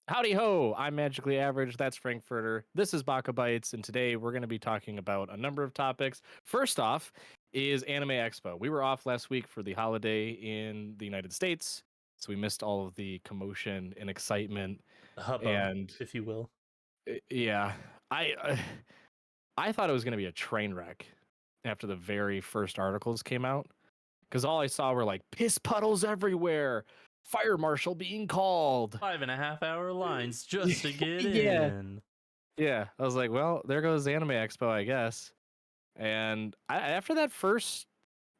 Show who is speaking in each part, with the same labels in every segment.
Speaker 1: Howdy ho! I'm Magically Average. That's Frankfurter. This is Baka Bites, and today we're going to be talking about a number of topics. First off is Anime Expo. We were off last week for the holiday in the United States, so we missed all of the commotion and excitement.
Speaker 2: The hubbub,
Speaker 1: And
Speaker 2: if you will.
Speaker 1: yeah, I thought it was going to be a train wreck after the very first articles came out, because all I saw were like piss puddles everywhere, fire marshal being called.
Speaker 2: 5.5 hour lines just to get
Speaker 1: Yeah.
Speaker 2: in.
Speaker 1: Yeah, I was like, well, there goes Anime Expo, I guess. And after that first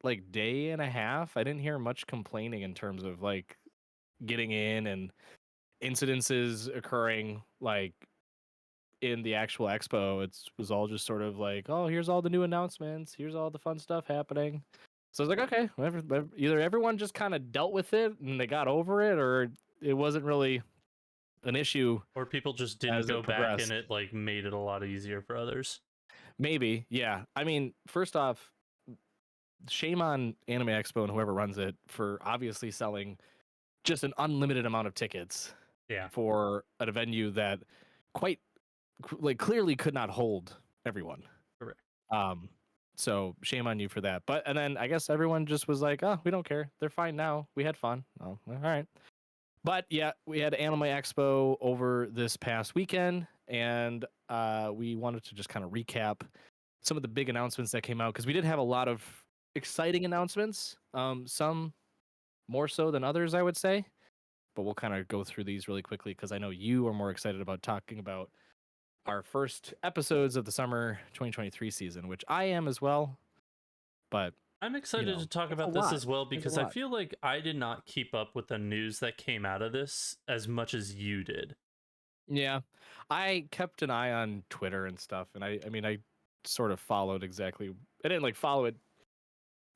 Speaker 1: like day and a half, I didn't hear much complaining in terms of like getting in and incidences occurring like in the actual expo. It was all just sort of like, oh, here's all the new announcements, here's all the fun stuff happening. So I was like, okay, either everyone just kind of dealt with it and they got over it, or it wasn't really an issue
Speaker 2: Or people just didn't
Speaker 1: as it
Speaker 2: go back and
Speaker 1: progressed.
Speaker 2: it like made it a lot easier for others.
Speaker 1: Maybe, yeah. I mean, first off, shame on Anime Expo and whoever runs it for obviously selling just an unlimited amount of tickets
Speaker 2: Yeah.
Speaker 1: for at a venue that quite like clearly could not hold everyone.
Speaker 2: Correct.
Speaker 1: Um, so shame on you for that. But and then I guess everyone just was like, oh, we don't care. They're fine now. We had fun. Oh, all right. But yeah, we had Anime Expo over this past weekend, and we wanted to just kind of recap some of the big announcements that came out because we did have a lot of exciting announcements. Some more so than others, I would say. But we'll kind of go through these really quickly because I know you are more excited about talking about our first episodes of the summer 2023 season, which I am as well. But
Speaker 2: I'm
Speaker 1: you
Speaker 2: excited
Speaker 1: know,
Speaker 2: to talk
Speaker 1: it's a
Speaker 2: about this
Speaker 1: lot.
Speaker 2: as well
Speaker 1: There's a
Speaker 2: because I
Speaker 1: lot.
Speaker 2: feel like I did not keep up with the news that came out of this as much as you did.
Speaker 1: Yeah, I kept an eye on Twitter and stuff, and I mean, I sort of followed exactly. I didn't like follow it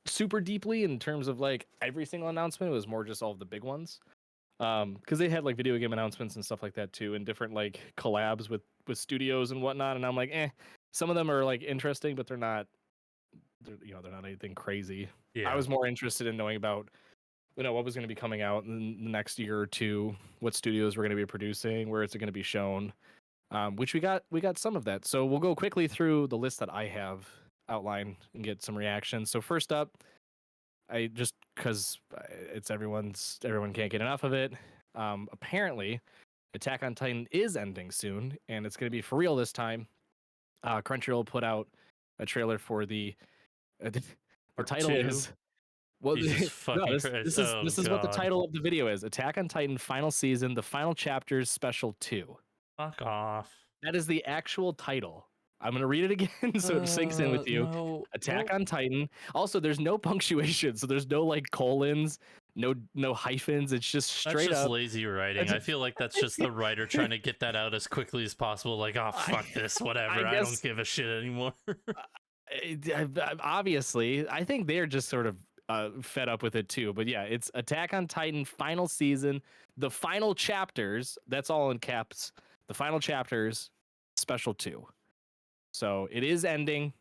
Speaker 1: super deeply in terms of like every single announcement. It was more just all of the big ones. Because they had like video game announcements and stuff like that too, and different like collabs with studios and whatnot. And I'm like, some of them are like interesting, but they're not anything crazy. I
Speaker 2: Yeah.
Speaker 1: was more interested in knowing about what was going to be coming out in the next year or two, what studios were going to be producing, where it's going to be shown. Which we got some of that. So we'll go quickly through the list that I have outlined and get some reactions. So first up, I just because it's everyone can't get enough of it. Apparently, Attack on Titan is ending soon, and it's going to be for real this time. Crunchyroll put out a trailer for the
Speaker 2: Part
Speaker 1: title
Speaker 2: two.
Speaker 1: is well,
Speaker 2: Jesus
Speaker 1: no,
Speaker 2: fucking
Speaker 1: this
Speaker 2: Christ.
Speaker 1: this is
Speaker 2: Oh
Speaker 1: this is what the
Speaker 2: god.
Speaker 1: title of the video is: Attack on Titan Final Season, the Final Chapters Special 2.
Speaker 2: Fuck off.
Speaker 1: That is the actual title. I'm gonna read it again so it sinks in with you.
Speaker 2: No.
Speaker 1: Attack
Speaker 2: Nope.
Speaker 1: on Titan. Also, there's no punctuation, so there's no like colons, no hyphens. It's just
Speaker 2: That's
Speaker 1: straight
Speaker 2: just
Speaker 1: up.
Speaker 2: lazy writing. I feel like that's just the writer trying to get that out as quickly as possible. Like, oh,
Speaker 1: I,
Speaker 2: fuck this,
Speaker 1: I
Speaker 2: whatever. I don't
Speaker 1: guess
Speaker 2: give a shit anymore.
Speaker 1: obviously, I think they're just sort of fed up with it too. But yeah, it's Attack on Titan Final Season, the final chapters. That's all in caps. The final chapters, Special 2. So it is ending.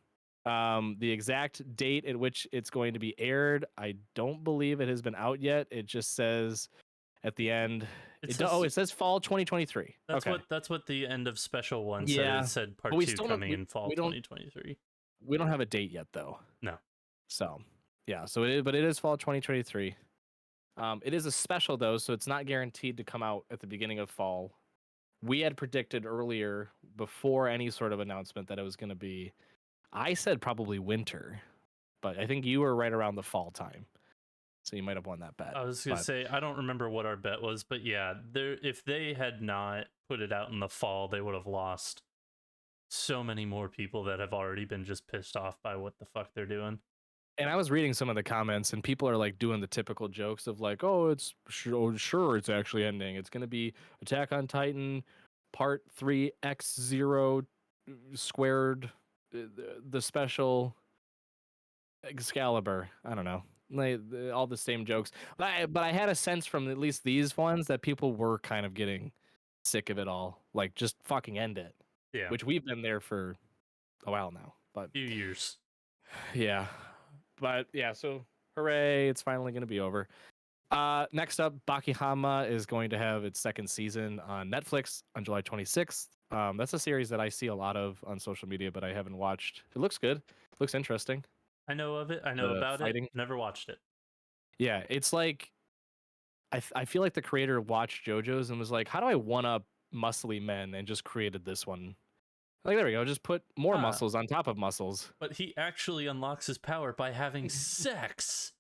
Speaker 1: The exact date at which it's going to be aired, I don't believe it has been out yet. It just says at the end.
Speaker 2: It says
Speaker 1: It says fall 2023. Okay.
Speaker 2: that's what the end of special one said. It
Speaker 1: Yeah,
Speaker 2: said
Speaker 1: but
Speaker 2: part
Speaker 1: we
Speaker 2: two
Speaker 1: still don't
Speaker 2: coming in fall
Speaker 1: we don't
Speaker 2: 2023.
Speaker 1: we don't have a date yet though.
Speaker 2: No.
Speaker 1: So yeah, so but it is fall 2023. It is a special though, so it's not guaranteed to come out at the beginning of fall. We had predicted earlier before any sort of announcement that it was going to be. I said probably winter, but I think you were right around the fall time, so you might have won that bet.
Speaker 2: I was gonna
Speaker 1: But
Speaker 2: say I don't remember what our bet was, but yeah, if they had not put it out in the fall, they would have lost so many more people that have already been just pissed off by what the fuck they're doing.
Speaker 1: and I was reading some of the comments, and people are like doing the typical jokes of like, "Oh, sure, it's actually ending. It's going to be Attack on Titan Part 3 X0 squared, the special Excalibur." I don't know. Like all the same jokes, but I had a sense from at least these ones that people were kind of getting sick of it all. Like, just fucking end it.
Speaker 2: Yeah,
Speaker 1: Which we've been there for a while now. But
Speaker 2: few years.
Speaker 1: yeah, but yeah. So hooray! It's finally going to be over. Next up, Bakihama is going to have its second season on Netflix on July 26th. That's a series that I see a lot of on social media, but I haven't watched. It looks good. It looks interesting.
Speaker 2: I know of it. I know
Speaker 1: The
Speaker 2: about it.
Speaker 1: fighting.
Speaker 2: Never watched it.
Speaker 1: Yeah, it's like I feel like the creator watched JoJo's and was like, "How do I one up muscly men?" and just created this one. Like, there we go. Just put more
Speaker 2: Ah,
Speaker 1: muscles on top of muscles.
Speaker 2: but he actually unlocks his power by having sex.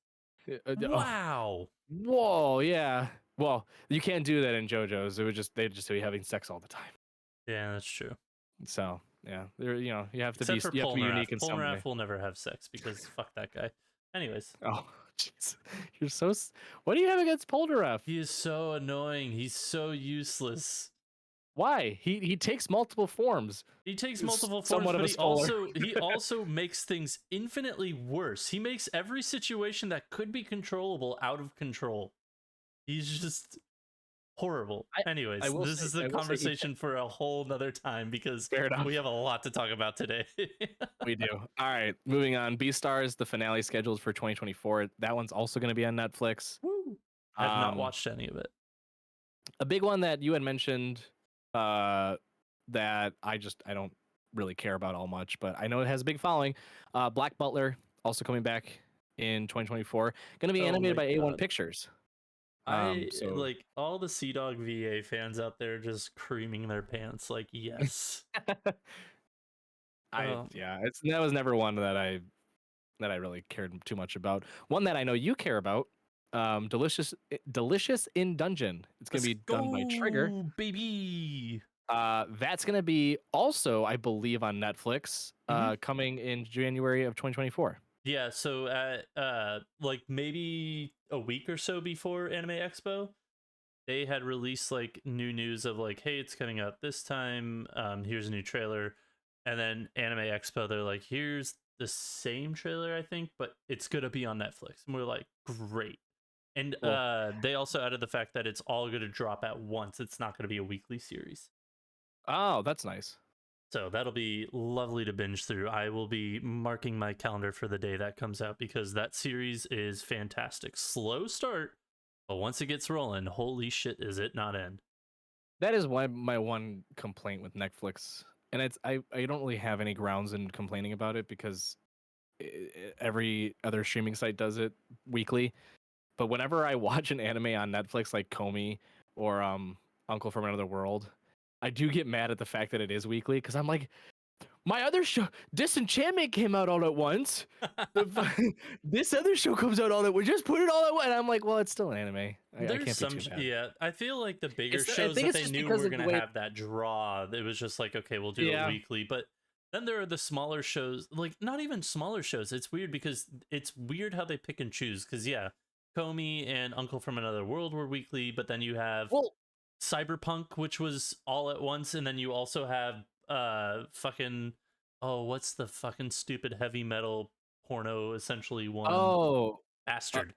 Speaker 1: Oh,
Speaker 2: Wow.
Speaker 1: whoa, yeah. Well, you can't do that in JoJo's. It would just they'd just be having sex all the time.
Speaker 2: Yeah, that's true.
Speaker 1: So yeah, there you have to
Speaker 2: Except for
Speaker 1: be
Speaker 2: Polnareff.
Speaker 1: unique in some way.
Speaker 2: Polnareff will never have sex because fuck that guy. Anyways,
Speaker 1: Oh, jeez, you're so. What do you have against Polnareff?
Speaker 2: he is so annoying. He's so useless.
Speaker 1: Why? He takes multiple forms.
Speaker 2: He takes
Speaker 1: He's
Speaker 2: multiple forms,
Speaker 1: somewhat of
Speaker 2: but
Speaker 1: a scholar.
Speaker 2: he also makes things infinitely worse. He makes every situation that could be controllable out of control. He's just horrible. Anyways,
Speaker 1: I will
Speaker 2: this
Speaker 1: say-
Speaker 2: is
Speaker 1: I
Speaker 2: the
Speaker 1: will say he
Speaker 2: conversation for a whole nother time because
Speaker 1: Fair enough.
Speaker 2: we have a lot to talk about today.
Speaker 1: We do. All right, moving on. Beastars, the finale scheduled for 2024. That one's also going to be on Netflix.
Speaker 2: Woo. I have not watched any of it.
Speaker 1: A big one that you had mentioned that I don't really care about all much, but I know it has a big following. Black Butler also coming back in 2024. Going to be
Speaker 2: Oh
Speaker 1: animated
Speaker 2: my
Speaker 1: by A1
Speaker 2: God.
Speaker 1: Pictures.
Speaker 2: I
Speaker 1: So
Speaker 2: like all the Sea Dog VA fans out there just creaming their pants like yes.
Speaker 1: that was never one that I really cared too much about. One that I know you care about, Delicious in Dungeon. It's gonna
Speaker 2: Let's
Speaker 1: be done by Trigger.
Speaker 2: go, baby.
Speaker 1: That's gonna be also, I believe, on Netflix, coming in January of 2024.
Speaker 2: Yeah, so at like maybe a week or so before Anime Expo, they had released like new news of like, hey, it's coming up this time. Here's a new trailer, and then Anime Expo, they're like, here's the same trailer, I think, but it's gonna be on Netflix, and we're like, great. And
Speaker 1: Cool.
Speaker 2: they also added the fact that it's all gonna drop at once. It's not gonna be a weekly series.
Speaker 1: Oh, that's nice.
Speaker 2: So that'll be lovely to binge through. I will be marking my calendar for the day that comes out because that series is fantastic. Slow start, but once it gets rolling, holy shit, is it not end?
Speaker 1: That is my one complaint with Netflix, and I don't really have any grounds in complaining about it because every other streaming site does it weekly. But whenever I watch an anime on Netflix like Komi or Uncle from Another World, I do get mad at the fact that it is weekly because I'm like, my other show, Disenchantment, came out all at once. This other show comes out all at once. Just put it all at once. And I'm like, well, it's still an anime. I
Speaker 2: There's
Speaker 1: can't
Speaker 2: some,
Speaker 1: be too mad.
Speaker 2: yeah. I feel like the bigger
Speaker 1: I
Speaker 2: shows
Speaker 1: think
Speaker 2: that
Speaker 1: it's
Speaker 2: they
Speaker 1: just
Speaker 2: knew
Speaker 1: because
Speaker 2: were
Speaker 1: of the
Speaker 2: gonna
Speaker 1: way-
Speaker 2: have that draw. It was just like, okay, we'll do it
Speaker 1: Yeah.
Speaker 2: weekly. But then there are the smaller shows, like not even smaller shows. It's weird because it's weird how they pick and choose. Because yeah, Comey and Uncle from Another World were weekly, but then you have
Speaker 1: Well,
Speaker 2: Cyberpunk, which was all at once, and then you also have fucking what's the fucking stupid heavy metal porno essentially one?
Speaker 1: oh,
Speaker 2: Bastard.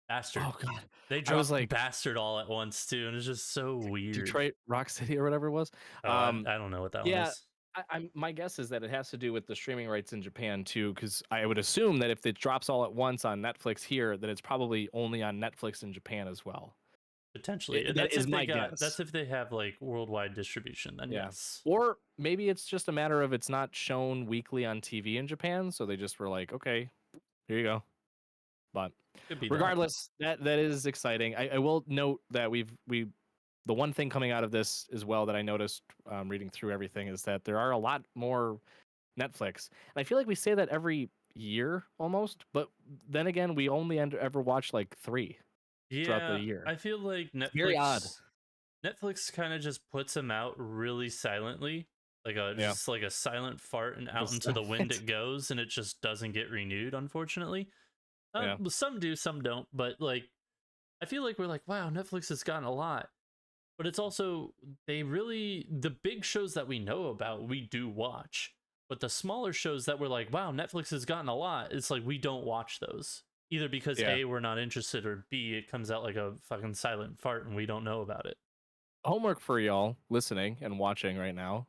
Speaker 2: Bastard.
Speaker 1: oh God.
Speaker 2: They
Speaker 1: I was
Speaker 2: dropped
Speaker 1: like,
Speaker 2: Bastard all at once too, and it's just so weird.
Speaker 1: Detroit Rock City or whatever it was.
Speaker 2: Oh, I don't know what that one
Speaker 1: Yeah,
Speaker 2: is.
Speaker 1: my guess is that it has to do with the streaming rights in Japan too, because I would assume that if it drops all at once on Netflix here, that it's probably only on Netflix in Japan as well.
Speaker 2: Potentially.
Speaker 1: That
Speaker 2: That's
Speaker 1: is
Speaker 2: if
Speaker 1: my
Speaker 2: they got
Speaker 1: guess.
Speaker 2: that's if they have like worldwide distribution, then
Speaker 1: Yeah.
Speaker 2: yes.
Speaker 1: Or maybe it's just a matter of it's not shown weekly on TV in Japan, so they just were like, okay, here you go. But
Speaker 2: Could be that.
Speaker 1: regardless, that is exciting. I will note that the one thing coming out of this as well that I noticed reading through everything is that there are a lot more Netflix. And I feel like we say that every year almost, but then again, we only ever watch like 3 throughout the year.
Speaker 2: I feel like Netflix
Speaker 1: very odd.
Speaker 2: Netflix kind of just puts them out really silently, like just like a silent fart, and out into the wind it goes, and it just doesn't get renewed, unfortunately. Some do, some don't, but like I feel like we're like, wow, Netflix has gotten a lot. But it's also the big shows that we know about, we do watch. But the smaller shows that we're like, wow, Netflix has gotten a lot, it's like we don't watch those. Either because A, we're not interested, or B, it comes out like a fucking silent fart and we don't know about it.
Speaker 1: Homework for y'all listening and watching right now.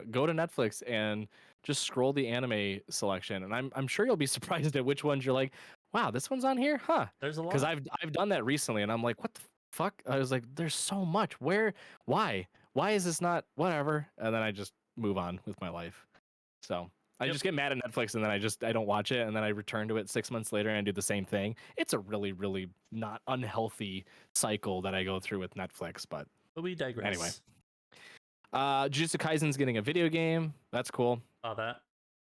Speaker 1: Go to Netflix and just scroll the anime selection, and I'm sure you'll be surprised at which ones you're like, wow, this one's on here, huh?
Speaker 2: There's a
Speaker 1: Because
Speaker 2: lot.
Speaker 1: I've done that recently, and I'm like, what the fuck? I was like, there's so much. Why is this not whatever? And then I just move on with my life. So I
Speaker 2: Yep.
Speaker 1: just get mad at Netflix, and then I don't watch it, and then I return to it 6 months later and I do the same thing. It's a really, really not unhealthy cycle that I go through with Netflix. But
Speaker 2: But we
Speaker 1: anyway,
Speaker 2: digress.
Speaker 1: Jujutsu Kaisen's getting a video game. That's cool.
Speaker 2: Saw that.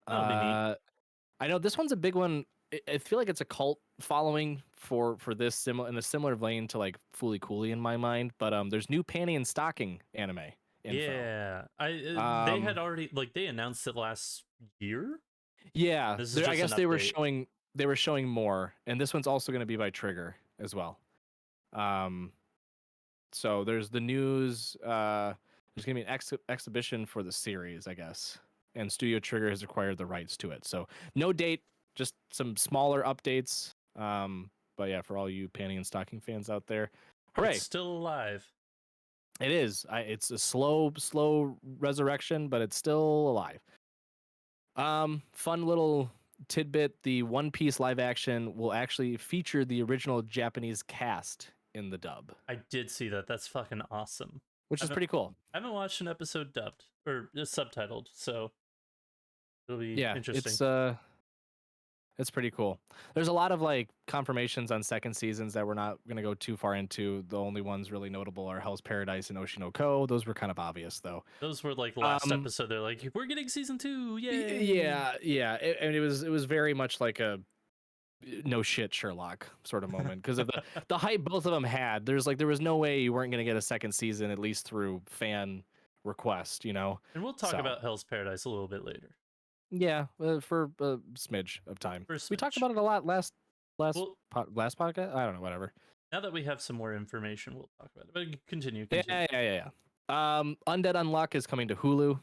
Speaker 2: That'll be neat.
Speaker 1: Uh, I know this one's a big one. I feel like it's a cult following for this similar in a similar vein to like Fooly Cooly in my mind. But there's new panty and stocking anime info.
Speaker 2: Yeah, they had already they announced it last year.
Speaker 1: Yeah,
Speaker 2: This is just
Speaker 1: I guess
Speaker 2: an
Speaker 1: they were
Speaker 2: update.
Speaker 1: showing more, and this one's also going to be by Trigger as well. So there's the news. There's going to be an exhibition for the series, I guess, and Studio Trigger has acquired the rights to it. So no date, just some smaller updates. But yeah, for all you panty and stocking fans out there, hooray!
Speaker 2: It's still alive.
Speaker 1: It is. It's a slow resurrection, but it's still alive. Fun little tidbit: the One Piece live action will actually feature the original Japanese cast in the dub,
Speaker 2: I did see that. That's fucking awesome.
Speaker 1: which is pretty cool.
Speaker 2: I haven't watched an episode dubbed or subtitled, so it'll be
Speaker 1: Yeah,
Speaker 2: interesting.
Speaker 1: it's pretty cool. There's a lot of like confirmations on second seasons that we're not going to go too far into. The only ones really notable are Hell's Paradise and Oshinoko. Those were kind of obvious though.
Speaker 2: Those were like last episode. They're like, we're getting season 2, yay!
Speaker 1: Yeah. And it was very much like a no shit Sherlock sort of moment because of the hype both of them had. There was no way you weren't going to get a second season at least through fan request, you know.
Speaker 2: And we'll talk about Hell's Paradise a little bit later.
Speaker 1: Yeah, for a smidge of time. We talked
Speaker 2: Smidge.
Speaker 1: about it a lot last podcast. I don't know, whatever.
Speaker 2: Now that we have some more information, we'll talk about it. But continue.
Speaker 1: Yeah. Undead Unluck is coming to Hulu.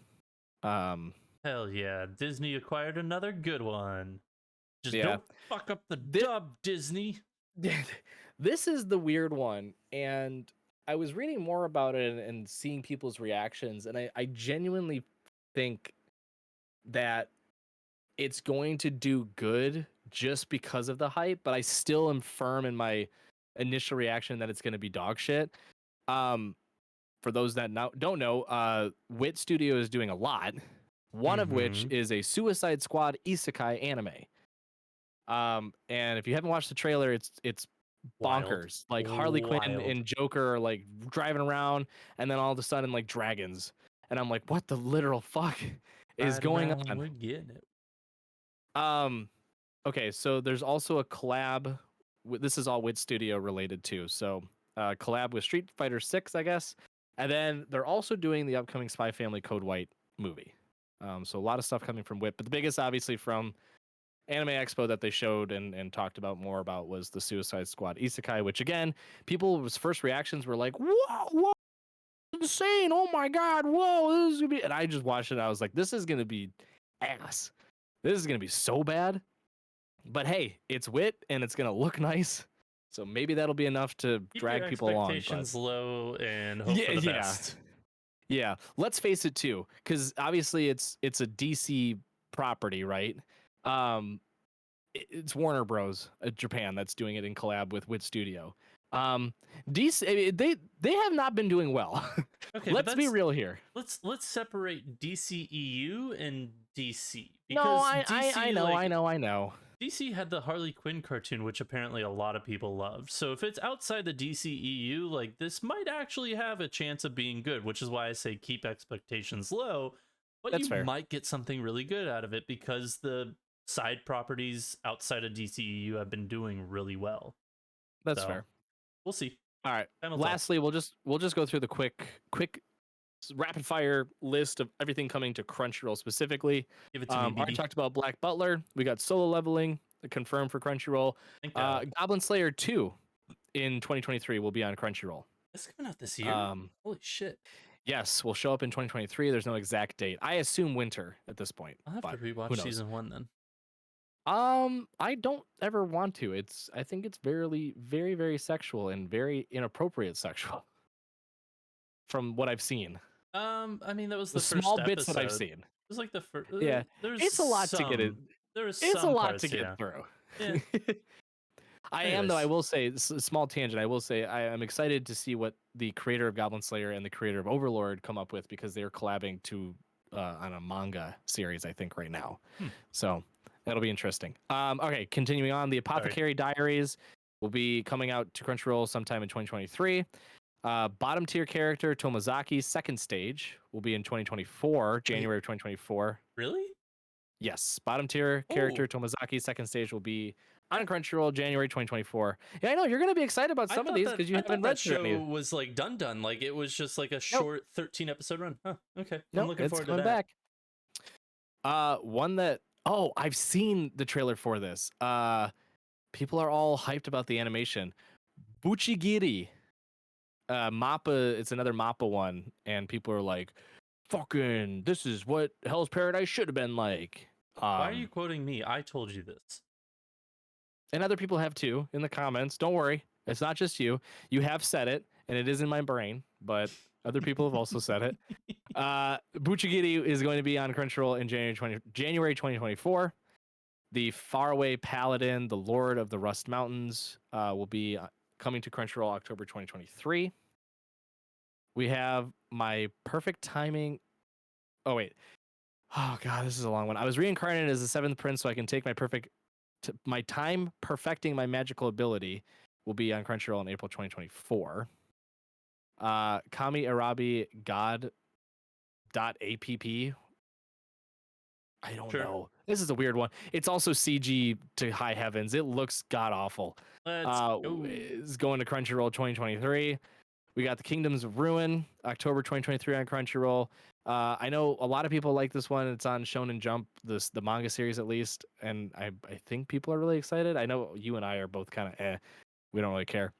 Speaker 2: Hell yeah, Disney acquired another good one. Just don't fuck up the dub, Disney.
Speaker 1: This is the weird one, and I was reading more about it and seeing people's reactions, and I genuinely think that it's going to do good just because of the hype, but I still am firm in my initial reaction that it's going to be dog shit. For those that don't know, Wit Studio is doing a lot. One of which is a Suicide Squad isekai anime. And if you haven't watched the trailer, it's bonkers. Like Harley Quinn and Joker are like driving around, and then all of a sudden like dragons, and I'm like, what the literal fuck is going on?
Speaker 2: We're getting it.
Speaker 1: Okay, so there's also a collab. This is all Wit Studio related too. So collab with Street Fighter 6, I guess, and then they're also doing the upcoming Spy Family Code White movie. So a lot of stuff coming from Wit, but the biggest obviously from Anime Expo that they showed and talked about more about was the Suicide Squad isekai, which again, people's first reactions were like, whoa, insane, oh my god, whoa, this is gonna be, and I just watched it and I was like, this is gonna be ass. This is gonna be so bad. But hey, it's Wit and it's gonna look nice. So maybe that'll be enough to drag people along.
Speaker 2: Expectations low and hope for the best.
Speaker 1: Yeah, let's face it too, because obviously it's a DC property, right? It's Warner Bros. Japan that's doing it in collab with Wit Studio. DC, they have not been doing well. Okay, let's be real here.
Speaker 2: Let's separate DCEU and DC.
Speaker 1: Because no, I know.
Speaker 2: DC had the Harley Quinn cartoon, which apparently a lot of people loved. So if it's outside the DCEU, like this might actually have a chance of being good, which is why I say keep expectations low. But that's fair. Might get something really good out of it because the side properties outside of DCEU have been doing really well.
Speaker 1: That's fair.
Speaker 2: We'll see.
Speaker 1: All right. Lastly, we'll just go through the quick rapid fire list of everything coming to Crunchyroll specifically.
Speaker 2: Give it to me.
Speaker 1: I talked about Black Butler. We got Solo Leveling confirmed for Crunchyroll. Goblin Slayer 2 in 2023 will be on Crunchyroll.
Speaker 2: It's coming out this year. Holy shit.
Speaker 1: Yes, will show up in 2023. There's no exact date. I assume winter at this point.
Speaker 2: I'll have to rewatch season 1 then.
Speaker 1: I don't ever want to. I think it's very, very, very sexual and very inappropriate sexual. From what I've seen.
Speaker 2: I mean that was the first
Speaker 1: small bits that I've seen. It
Speaker 2: was like the first.
Speaker 1: Yeah, it's a lot to get it.
Speaker 2: There was
Speaker 1: it's a lot to get through.
Speaker 2: Yeah.
Speaker 1: I am, though. I will say, small tangent. I will say I am excited to see what the creator of Goblin Slayer and the creator of Overlord come up with, because they're collabing on a manga series, I think, right now. So that'll be interesting. Okay, continuing on, the Apothecary Diaries will be coming out to Crunchyroll sometime in 2023. Bottom tier character Tomozaki's second stage will be in 2024, January of 2024.
Speaker 2: Really?
Speaker 1: Yes, bottom tier character Tomozaki's second stage will be on Crunchyroll January 2024. Yeah, I know you're gonna be excited about some of these because you haven't read
Speaker 2: that show was like done. Like it was just like a short 13 episode run. Huh, okay. I'm looking forward to that.
Speaker 1: Back. One that I've seen the trailer for this. People are all hyped about the animation. Buchigiri. Mappa, it's another Mappa one, and people are like, fucking, this is what Hell's Paradise should have been like.
Speaker 2: Why are you quoting me? I told you this.
Speaker 1: And other people have too in the comments. Don't worry. It's not just you. You have said it, and it is in my brain, but other people have also said it. Buchigiri is going to be on Crunchyroll in January 2024. The Faraway Paladin, the Lord of the Rust Mountains, will be coming to Crunchyroll October 2023. We have My Perfect Timing. Oh, wait. Oh, God, this is a long one. I was reincarnated as the seventh prince so I can take my time perfecting my magical ability will be on Crunchyroll in April 2024. Kami Arabi God.app. I don't know. This is a weird one. It's also CG to high heavens. It looks god awful. It's going to Crunchyroll 2023. We got The Kingdoms of Ruin, October 2023 on Crunchyroll. I know a lot of people like this one. It's on Shonen Jump, the manga series at least, and I think people are really excited. I know you and I are both kind of we don't really care.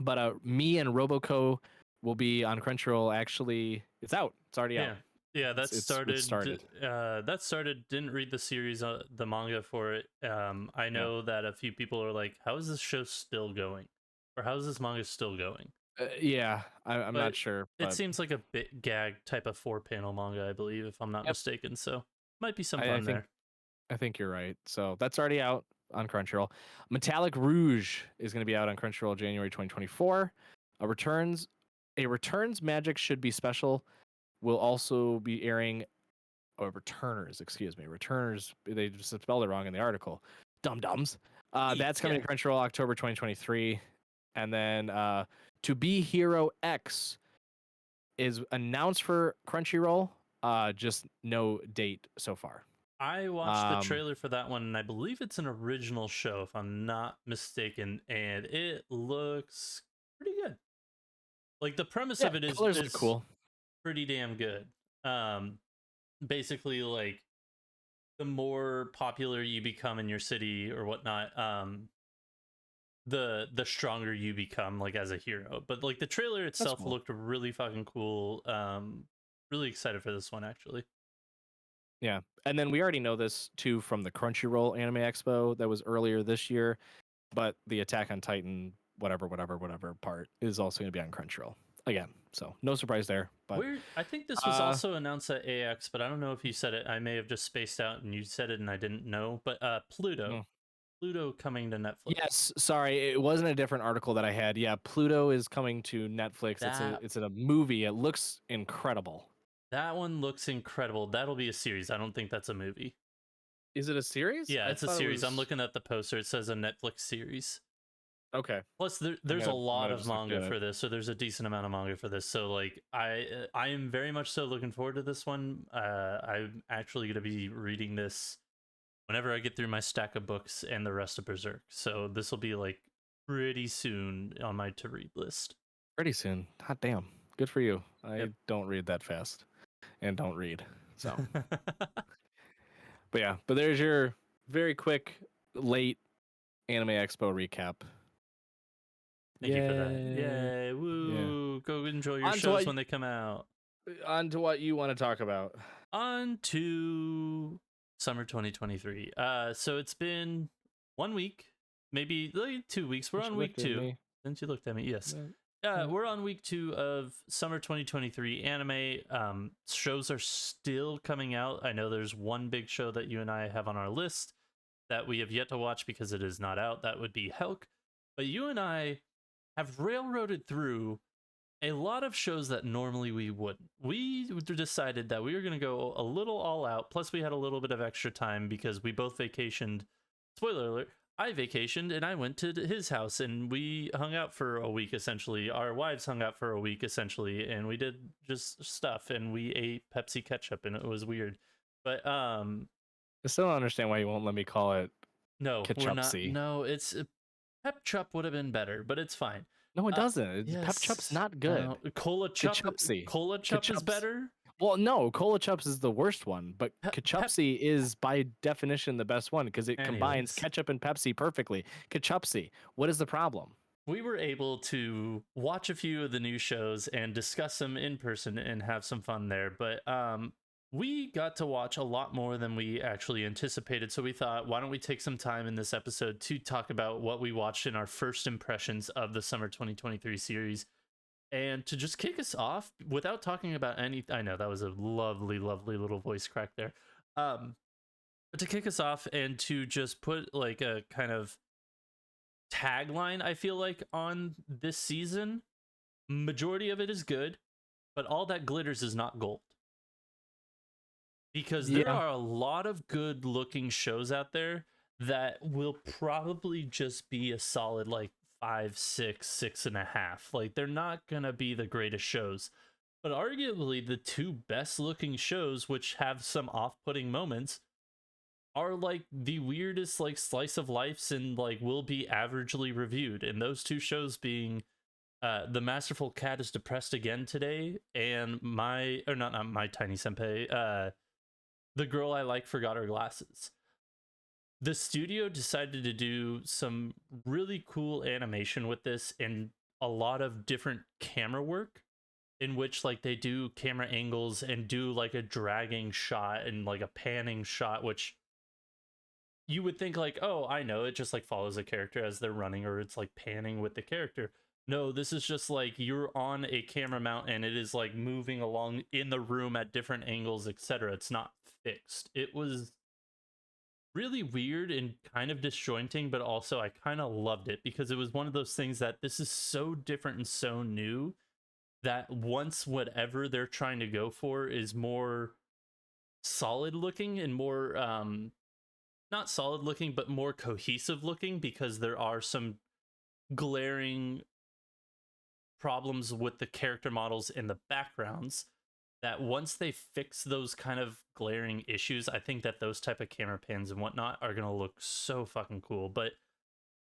Speaker 1: But Me and Roboco will be on Crunchyroll. Actually, it's out. It's already out.
Speaker 2: Yeah, that started. That started. Didn't read the series, the manga for it. I know that a few people are like, "How is this show still going?" Or "How is this manga still going?"
Speaker 1: I'm not sure.
Speaker 2: But it seems like a bit gag type of 4-panel manga, I believe, if I'm not mistaken. So might be some fun there.
Speaker 1: I think you're right. So that's already out on Crunchyroll. Metallic Rouge is going to be out on Crunchyroll January 2024. Returns Magic Should Be Special will also be airing. Returners, excuse me. Returners, they just spelled it wrong in the article. Dum-dums. That's coming to Crunchyroll October 2023. And then To Be Hero X is announced for Crunchyroll, just no date so far.
Speaker 2: I watched the trailer for that one, and I believe it's an original show, if I'm not mistaken, and it looks pretty good. Like, the premise of it is
Speaker 1: cool,
Speaker 2: pretty damn good. Basically, like, the more popular you become in your city or whatnot, the stronger you become, like, as a hero. But like the trailer itself looked really fucking cool. Really excited for this one, actually.
Speaker 1: Yeah, and then we already know this too from the Crunchyroll Anime Expo that was earlier this year, but the Attack on Titan whatever part is also going to be on Crunchyroll again. So no surprise there. But
Speaker 2: I think this was also announced at AX, but I don't know if you said it. I may have just spaced out and you said it and I didn't know. But Pluto. Pluto coming to Netflix.
Speaker 1: Yes, sorry, it wasn't a different article that I had. Yeah, Pluto is coming to Netflix. It's a movie. It looks incredible.
Speaker 2: That one looks incredible. That'll be a series. I don't think that's a movie.
Speaker 1: Is it a series?
Speaker 2: Yeah, it's a series. I'm looking at the poster. It says a Netflix series.
Speaker 1: Okay.
Speaker 2: Plus, there's a lot of manga for this, so there's a decent amount of manga for this. So, like, I am very much so looking forward to this one. I'm actually going to be reading this whenever I get through my stack of books and the rest of Berserk. So this will be like pretty soon on my to read list.
Speaker 1: Pretty soon. Hot damn. Good for you. I don't read that fast and don't read. So but there's your very quick late Anime Expo recap.
Speaker 2: Thank you for that. Yay, woo. Yeah. Go enjoy your shows when they come out.
Speaker 1: On to what you want to talk about.
Speaker 2: On to summer 2023. So it's been 1 week, maybe like 2 weeks. We're on week 2. Since you looked at me, yes. We're on week 2 of summer 2023 anime. Shows are still coming out. I know there's one big show that you and I have on our list that we have yet to watch because it is not out. That would be Helk. but you and I have railroaded through a lot of shows that normally we wouldn't. We decided that we were going to go a little all out. Plus, we had a little bit of extra time because we both vacationed. Spoiler alert. I vacationed and I went to his house and we hung out for a week essentially. Our wives hung out for a week essentially, and we did just stuff and we ate Pepsi ketchup and it was weird. But
Speaker 1: I still don't understand why you won't let me call it
Speaker 2: no, we're not.
Speaker 1: ketchupsy.
Speaker 2: No, it's Pep Chup would have been better, but it's fine.
Speaker 1: No, it doesn't. Pep Chup's not good.
Speaker 2: Cola Chup. Cola Chup is better.
Speaker 1: Well, no, Cola Chups is the worst one, but Ketchupsy is by definition the best one because it combines ketchup and Pepsi perfectly. Ketchupsy, what is the problem?
Speaker 2: We were able to watch a few of the new shows and discuss them in person and have some fun there, but we got to watch a lot more than we actually anticipated, so we thought, why don't we take some time in this episode to talk about what we watched in our first impressions of the summer 2023 series. And to just kick us off without talking about any, I know that was a lovely, lovely little voice crack there. But to kick us off and to just put like a kind of tagline, I feel like, on this season, majority of it is good, but all that glitters is not gold. Because there are a lot of good looking shows out there that will probably just be a solid like 5, 6, 6.5. Like, they're not gonna be the greatest shows, but arguably the two best looking shows, which have some off-putting moments, are like the weirdest like slice of lives and like will be averagely reviewed. And those two shows being The Masterful Cat is Depressed Again Today and not my Tiny Senpai, The Girl I Like Forgot Her Glasses. The studio decided to do some really cool animation with this and a lot of different camera work in which like they do camera angles and do like a dragging shot and like a panning shot, which you would think like, oh, I know, it just like follows a character as they're running or it's like panning with the character. No, this is just like you're on a camera mount and it is like moving along in the room at different angles, etc. It's not fixed. It was really weird and kind of disjointing, but also I kind of loved it because it was one of those things that this is so different and so new that once whatever they're trying to go for is more solid looking and more not solid looking but more cohesive looking, because there are some glaring problems with the character models in the backgrounds that once they fix those kind of glaring issues, I think that those type of camera pans and whatnot are gonna look so fucking cool. But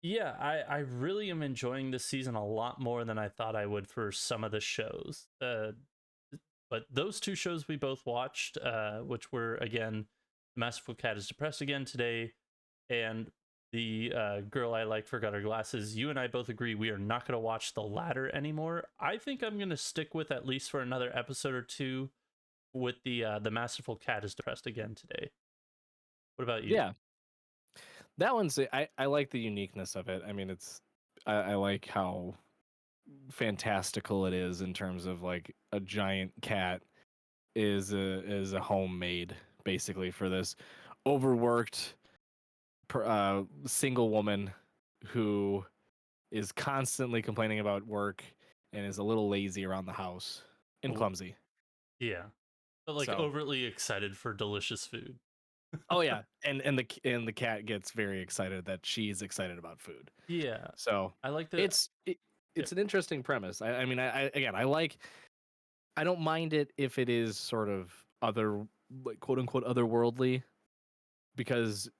Speaker 2: yeah, I really am enjoying this season a lot more than I thought I would for some of the shows. But those two shows we both watched, which were again, Masterful Cat is Depressed Again Today and The Girl I Like Forgot Her Glasses, you and I both agree we are not going to watch the latter anymore. I think I'm going to stick with, at least for another episode or two, with the Masterful Cat is Depressed Again Today. What about you?
Speaker 1: Yeah, that one's I like the uniqueness of it. I mean, I like how fantastical it is in terms of like a giant cat is a homemade basically for this overworked single woman who is constantly complaining about work and is a little lazy around the house and clumsy.
Speaker 2: Yeah, but like overtly excited for delicious food.
Speaker 1: Oh yeah, and the cat gets very excited that she's excited about food.
Speaker 2: Yeah,
Speaker 1: so
Speaker 2: I like that.
Speaker 1: It's an interesting premise. I mean, I don't mind it if it is sort of other, like, quote unquote otherworldly, because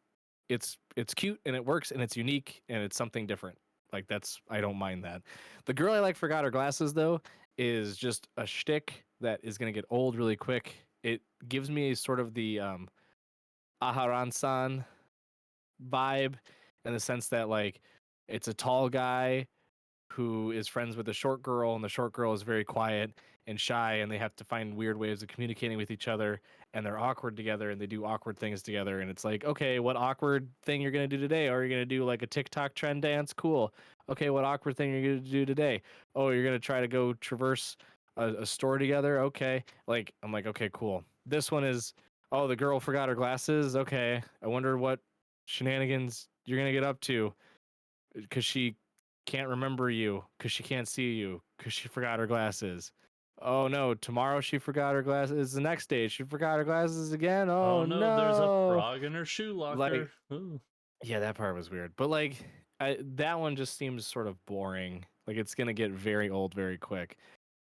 Speaker 1: it's cute and it works and it's unique and it's something different. Like, I don't mind that. The Girl I Like Forgot Her Glasses though is just a shtick that is gonna get old really quick. It gives me sort of the Aharan-san vibe, in the sense that like it's a tall guy who is friends with a short girl, and the short girl is very quiet and shy, and they have to find weird ways of communicating with each other, and they're awkward together and they do awkward things together. And it's like, okay, what awkward thing you're gonna do today? Or you're gonna do like a TikTok trend dance? Cool. Okay, what awkward thing you're gonna do today? Oh, you're gonna try to go traverse a store together? Okay. Like, I'm like, okay, cool. This one is, oh, the girl forgot her glasses. Okay, I wonder what shenanigans you're gonna get up to, because she can't remember you because she can't see you because she forgot her glasses. Oh no, tomorrow she forgot her glasses. The next day she forgot her glasses again.
Speaker 2: Oh
Speaker 1: Oh
Speaker 2: no, there's a
Speaker 1: no.
Speaker 2: frog in her shoe
Speaker 1: Like,
Speaker 2: locker. Ooh.
Speaker 1: yeah, that part was weird. But like that one just seems sort of boring. Like it's gonna get very old very quick.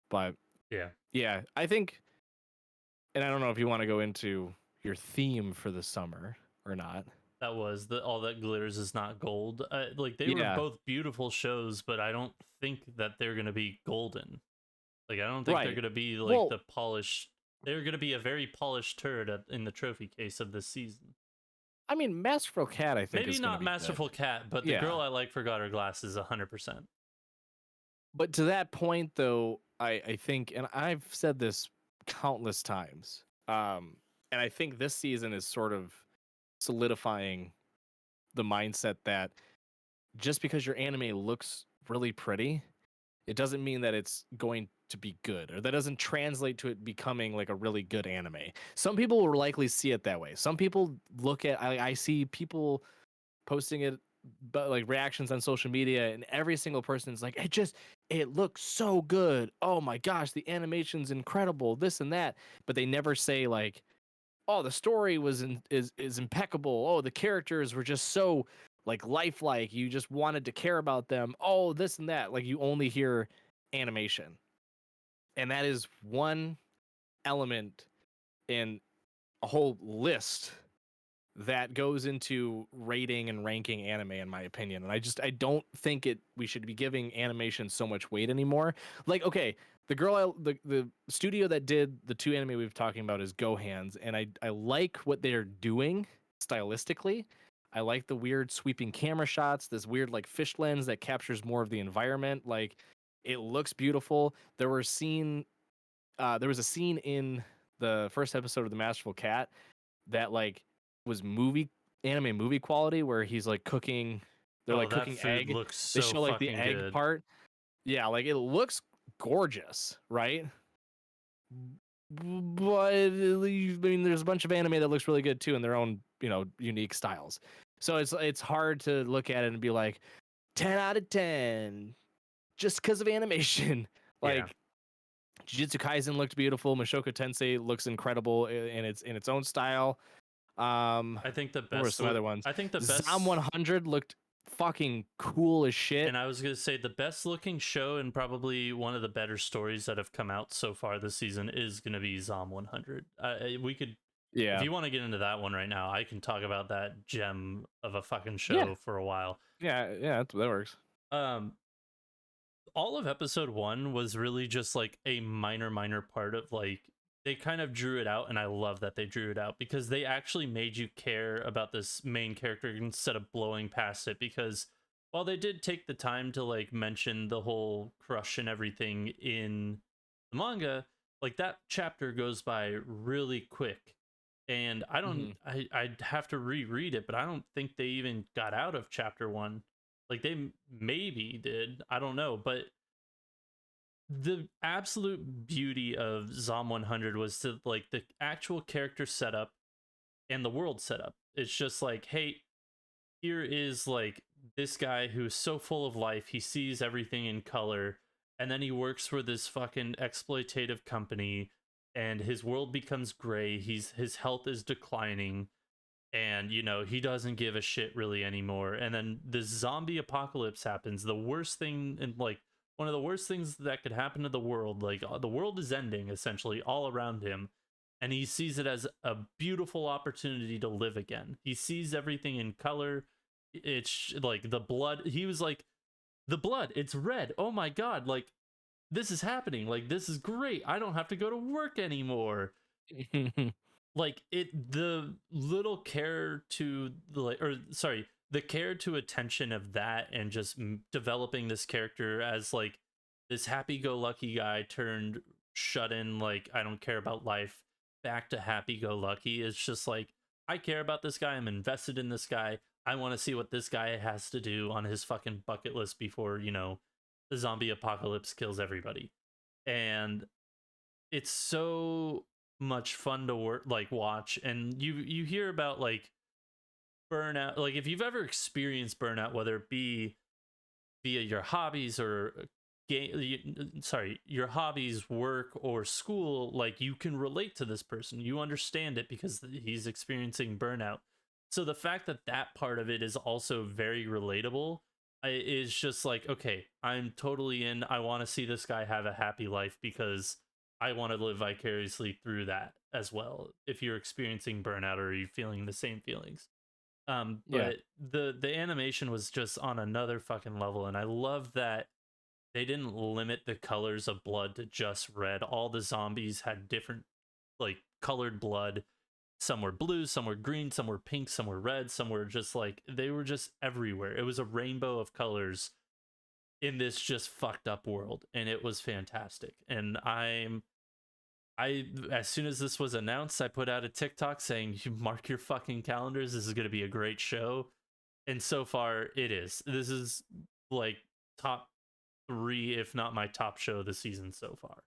Speaker 1: But
Speaker 2: Yeah.
Speaker 1: yeah, I think, and I don't know if you want to go into your theme for the summer or not.
Speaker 2: That was the all that glitters is not gold. Like they were
Speaker 1: Yeah,
Speaker 2: both beautiful shows, but I don't think that they're gonna be golden. Like I don't think they're
Speaker 1: right.
Speaker 2: gonna be like
Speaker 1: Well,
Speaker 2: the polished. They're gonna be a very polished turd in the trophy case of this season.
Speaker 1: I mean, Masterful Cat, I think
Speaker 2: Maybe
Speaker 1: is going to
Speaker 2: not
Speaker 1: be good.
Speaker 2: Masterful Cat, but the
Speaker 1: Yeah,
Speaker 2: girl I like forgot her glasses 100%.
Speaker 1: but to that point, though, I think, and I've said this countless times, and I think this season is sort of solidifying the mindset that just because your anime looks really pretty, it doesn't mean that it's going to be good, or that doesn't translate to it becoming like a really good anime. Some people will likely see it that way. Some people look at, I see people posting it, but like reactions on social media, and every single person's like, it looks so good. Oh my gosh, the animation's incredible, this and that. But they never say like, oh, the story is impeccable. Oh, the characters were just so like lifelike. You just wanted to care about them. Oh, this and that. Like you only hear animation. And that is one element in a whole list that goes into rating and ranking anime, in my opinion. And I don't think we should be giving animation so much weight anymore. Like, okay, the studio that did the two anime we've talking about is Gohan's, and I like what they're doing stylistically. I like the weird sweeping camera shots, this weird like fish lens that captures more of the environment. Like it looks beautiful. There was a scene in the first episode of The Masterful Cat that like was anime movie quality, where he's like cooking, they're
Speaker 2: Oh,
Speaker 1: like
Speaker 2: that
Speaker 1: cooking
Speaker 2: food
Speaker 1: egg.
Speaker 2: looks
Speaker 1: They
Speaker 2: so
Speaker 1: show like the
Speaker 2: fucking
Speaker 1: egg
Speaker 2: good.
Speaker 1: part. Yeah, like it looks gorgeous, right? But I mean, there's a bunch of anime that looks really good too in their own, unique styles. So it's hard to look at it and be like 10 out of 10 just because of animation.
Speaker 2: Yeah.
Speaker 1: Like Jujutsu Kaisen looked beautiful. Mushoku Tensei looks incredible in its own style.
Speaker 2: I think the
Speaker 1: What were
Speaker 2: best
Speaker 1: some other ones?
Speaker 2: I think the
Speaker 1: Zom
Speaker 2: best
Speaker 1: 100 looked fucking cool as shit.
Speaker 2: and I was going to say the best looking show and probably one of the better stories that have come out so far this season is going to be Zom 100. We could if
Speaker 1: Yeah.
Speaker 2: you want to get into that one right now, I can talk about that gem of a fucking
Speaker 1: Yeah.
Speaker 2: show for a while.
Speaker 1: Yeah, that works.
Speaker 2: All of episode 1 was really just like a minor part of like they kind of drew it out, and I love that they drew it out because they actually made you care about this main character instead of blowing past it. Because while they did take the time to like mention the whole crush and everything in the manga, like that chapter goes by really quick. And I don't I'd have to reread it, but I don't think they even got out of chapter 1. Like they maybe did, I don't know, but the absolute beauty of Zom 100 was to like the actual character setup and the world setup. It's just like, hey, here is like this guy who's so full of life. He sees everything in color, and then he works for this fucking exploitative company, and his world becomes gray. His health is declining, and he doesn't give a shit really anymore. And then the zombie apocalypse happens, the worst thing, and like one of the worst things that could happen to the world. Like the world is ending essentially all around him, and he sees it as a beautiful opportunity to live again. He sees everything in color. It's like the blood. He was like, the blood, it's red. Oh my god, like this is happening. Like this is great. I don't have to go to work anymore. Like the little care to the care to attention of that, and just developing this character as like this happy-go-lucky guy turned shut in, like I don't care about life, back to happy-go-lucky. It's just like, I care about this guy, I'm invested in this guy, I want to see what this guy has to do on his fucking bucket list before the zombie apocalypse kills everybody. And it's so much fun to watch. And you hear about like burnout, like if you've ever experienced burnout, whether it be via your hobbies or your hobbies, work, or school, like you can relate to this person. You understand it because he's experiencing burnout. So the fact that that part of it is also very relatable is just like, okay, I'm totally in. I want to see this guy have a happy life because I want to live vicariously through that as well. If you're experiencing burnout or you're feeling the same feelings.
Speaker 1: Yeah.
Speaker 2: But the animation was just on another fucking level, and I love that they didn't limit the colors of blood to just red. All the zombies had different, like, colored blood. Some were blue, some were green, some were pink, some were red, some were just like, they were just everywhere. It was a rainbow of colors in this just fucked up world, and it was fantastic. And as soon as this was announced, I put out a TikTok saying, "You mark your fucking calendars. This is going to be a great show." And so far, it is. This is like top 3, if not my top show this season so far.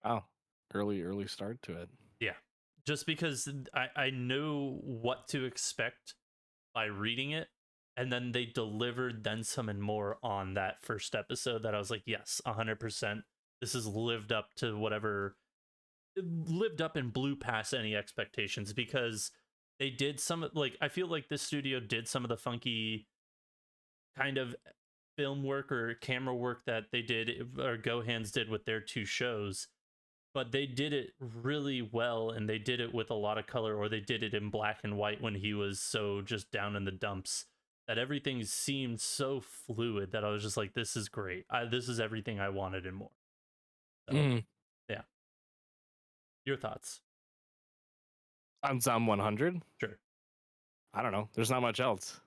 Speaker 1: Wow, early start to it.
Speaker 2: Yeah, just because I know what to expect by reading it, and then they delivered then some and more on that first episode. That I was like, yes, 100%. This has lived up to whatever lived up and blew past any expectations because they did some, like, I feel like this studio did some of the funky kind of film work or camera work that they did or Gohan's did with their 2 shows, but they did it really well, and they did it with a lot of color, or they did it in black and white when he was so just down in the dumps, that everything seemed so fluid that I was just like, this is great. This is everything I wanted and more. So, yeah. Your thoughts?
Speaker 1: On Zom 100?
Speaker 2: Sure.
Speaker 1: I don't know. There's not much else.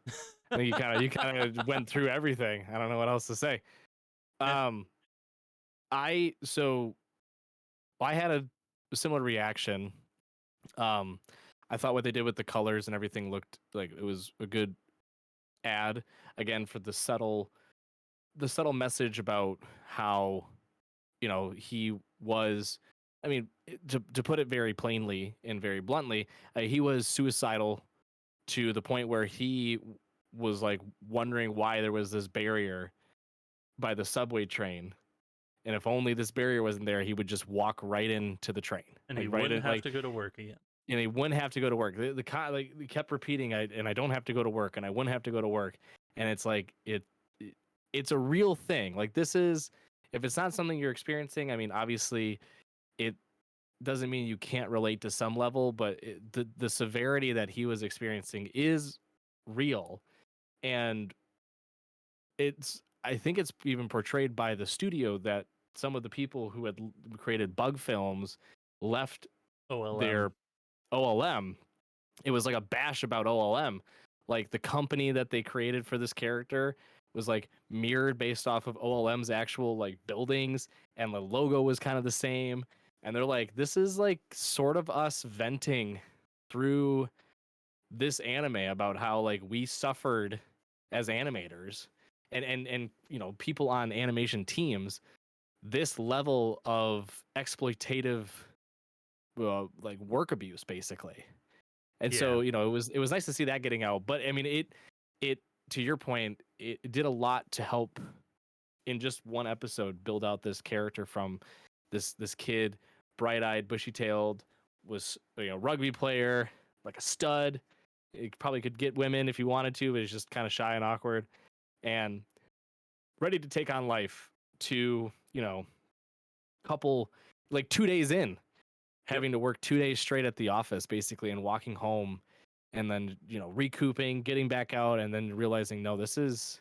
Speaker 1: I think you kind of went through everything. I don't know what else to say.
Speaker 2: Yeah.
Speaker 1: I had a similar reaction. I thought what they did with the colors and everything looked like it was a good ad again for the subtle message about how, he was, I mean, to put it very plainly and very bluntly, he was suicidal to the point where he was like wondering why there was this barrier by the subway train, and if only this barrier wasn't there, he would just walk right into the train,
Speaker 2: And
Speaker 1: like
Speaker 2: he
Speaker 1: right
Speaker 2: wouldn't
Speaker 1: in,
Speaker 2: have
Speaker 1: like,
Speaker 2: to go to work again.
Speaker 1: and he wouldn't have to go to work. Like he kept repeating, I don't have to go to work, and I wouldn't have to go to work, and it's like it's a real thing. Like, this is, if it's not something you're experiencing, I mean, obviously, it doesn't mean you can't relate to some level, but the severity that he was experiencing is real, and I think it's even portrayed by the studio that some of the people who had created bug films left
Speaker 2: OLM.
Speaker 1: their OLM. It was like a bash about OLM. Like, the company that they created for this character was like mirrored based off of OLM's actual like buildings, and the logo was kind of the same. And they're like, this is like sort of us venting through this anime about how like we suffered as animators, and people on animation teams, this level of exploitative like work abuse basically. And so, it was nice to see that getting out. But I mean, it to your point, it did a lot to help in just one episode build out this character from this kid, bright-eyed, bushy-tailed, was rugby player, like a stud. He probably could get women if he wanted to, but he's just kind of shy and awkward, and ready to take on life. To couple, like 2 days in, having to work 2 days straight at the office basically, and walking home, and then recouping, getting back out, and then realizing, no, this is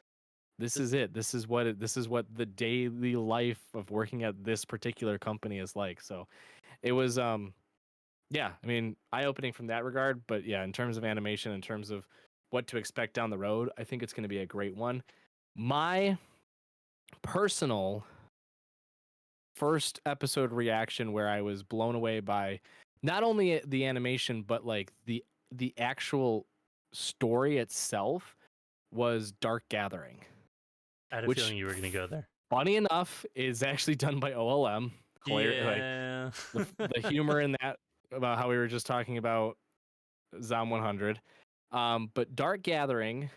Speaker 1: it. This is what the daily life of working at this particular company is like. So it was yeah, I mean, eye-opening from that regard. But yeah, in terms of animation, in terms of what to expect down the road, I think it's going to be a great one. My personal first episode reaction, where I was blown away by not only the animation but like the actual story itself, was Dark Gathering.
Speaker 2: I had a
Speaker 1: Which,
Speaker 2: feeling you were going to go there.
Speaker 1: funny enough, is actually done by OLM.
Speaker 2: Yeah.
Speaker 1: Like, the humor in that, about how we were just talking about Zom 100. But Dark Gathering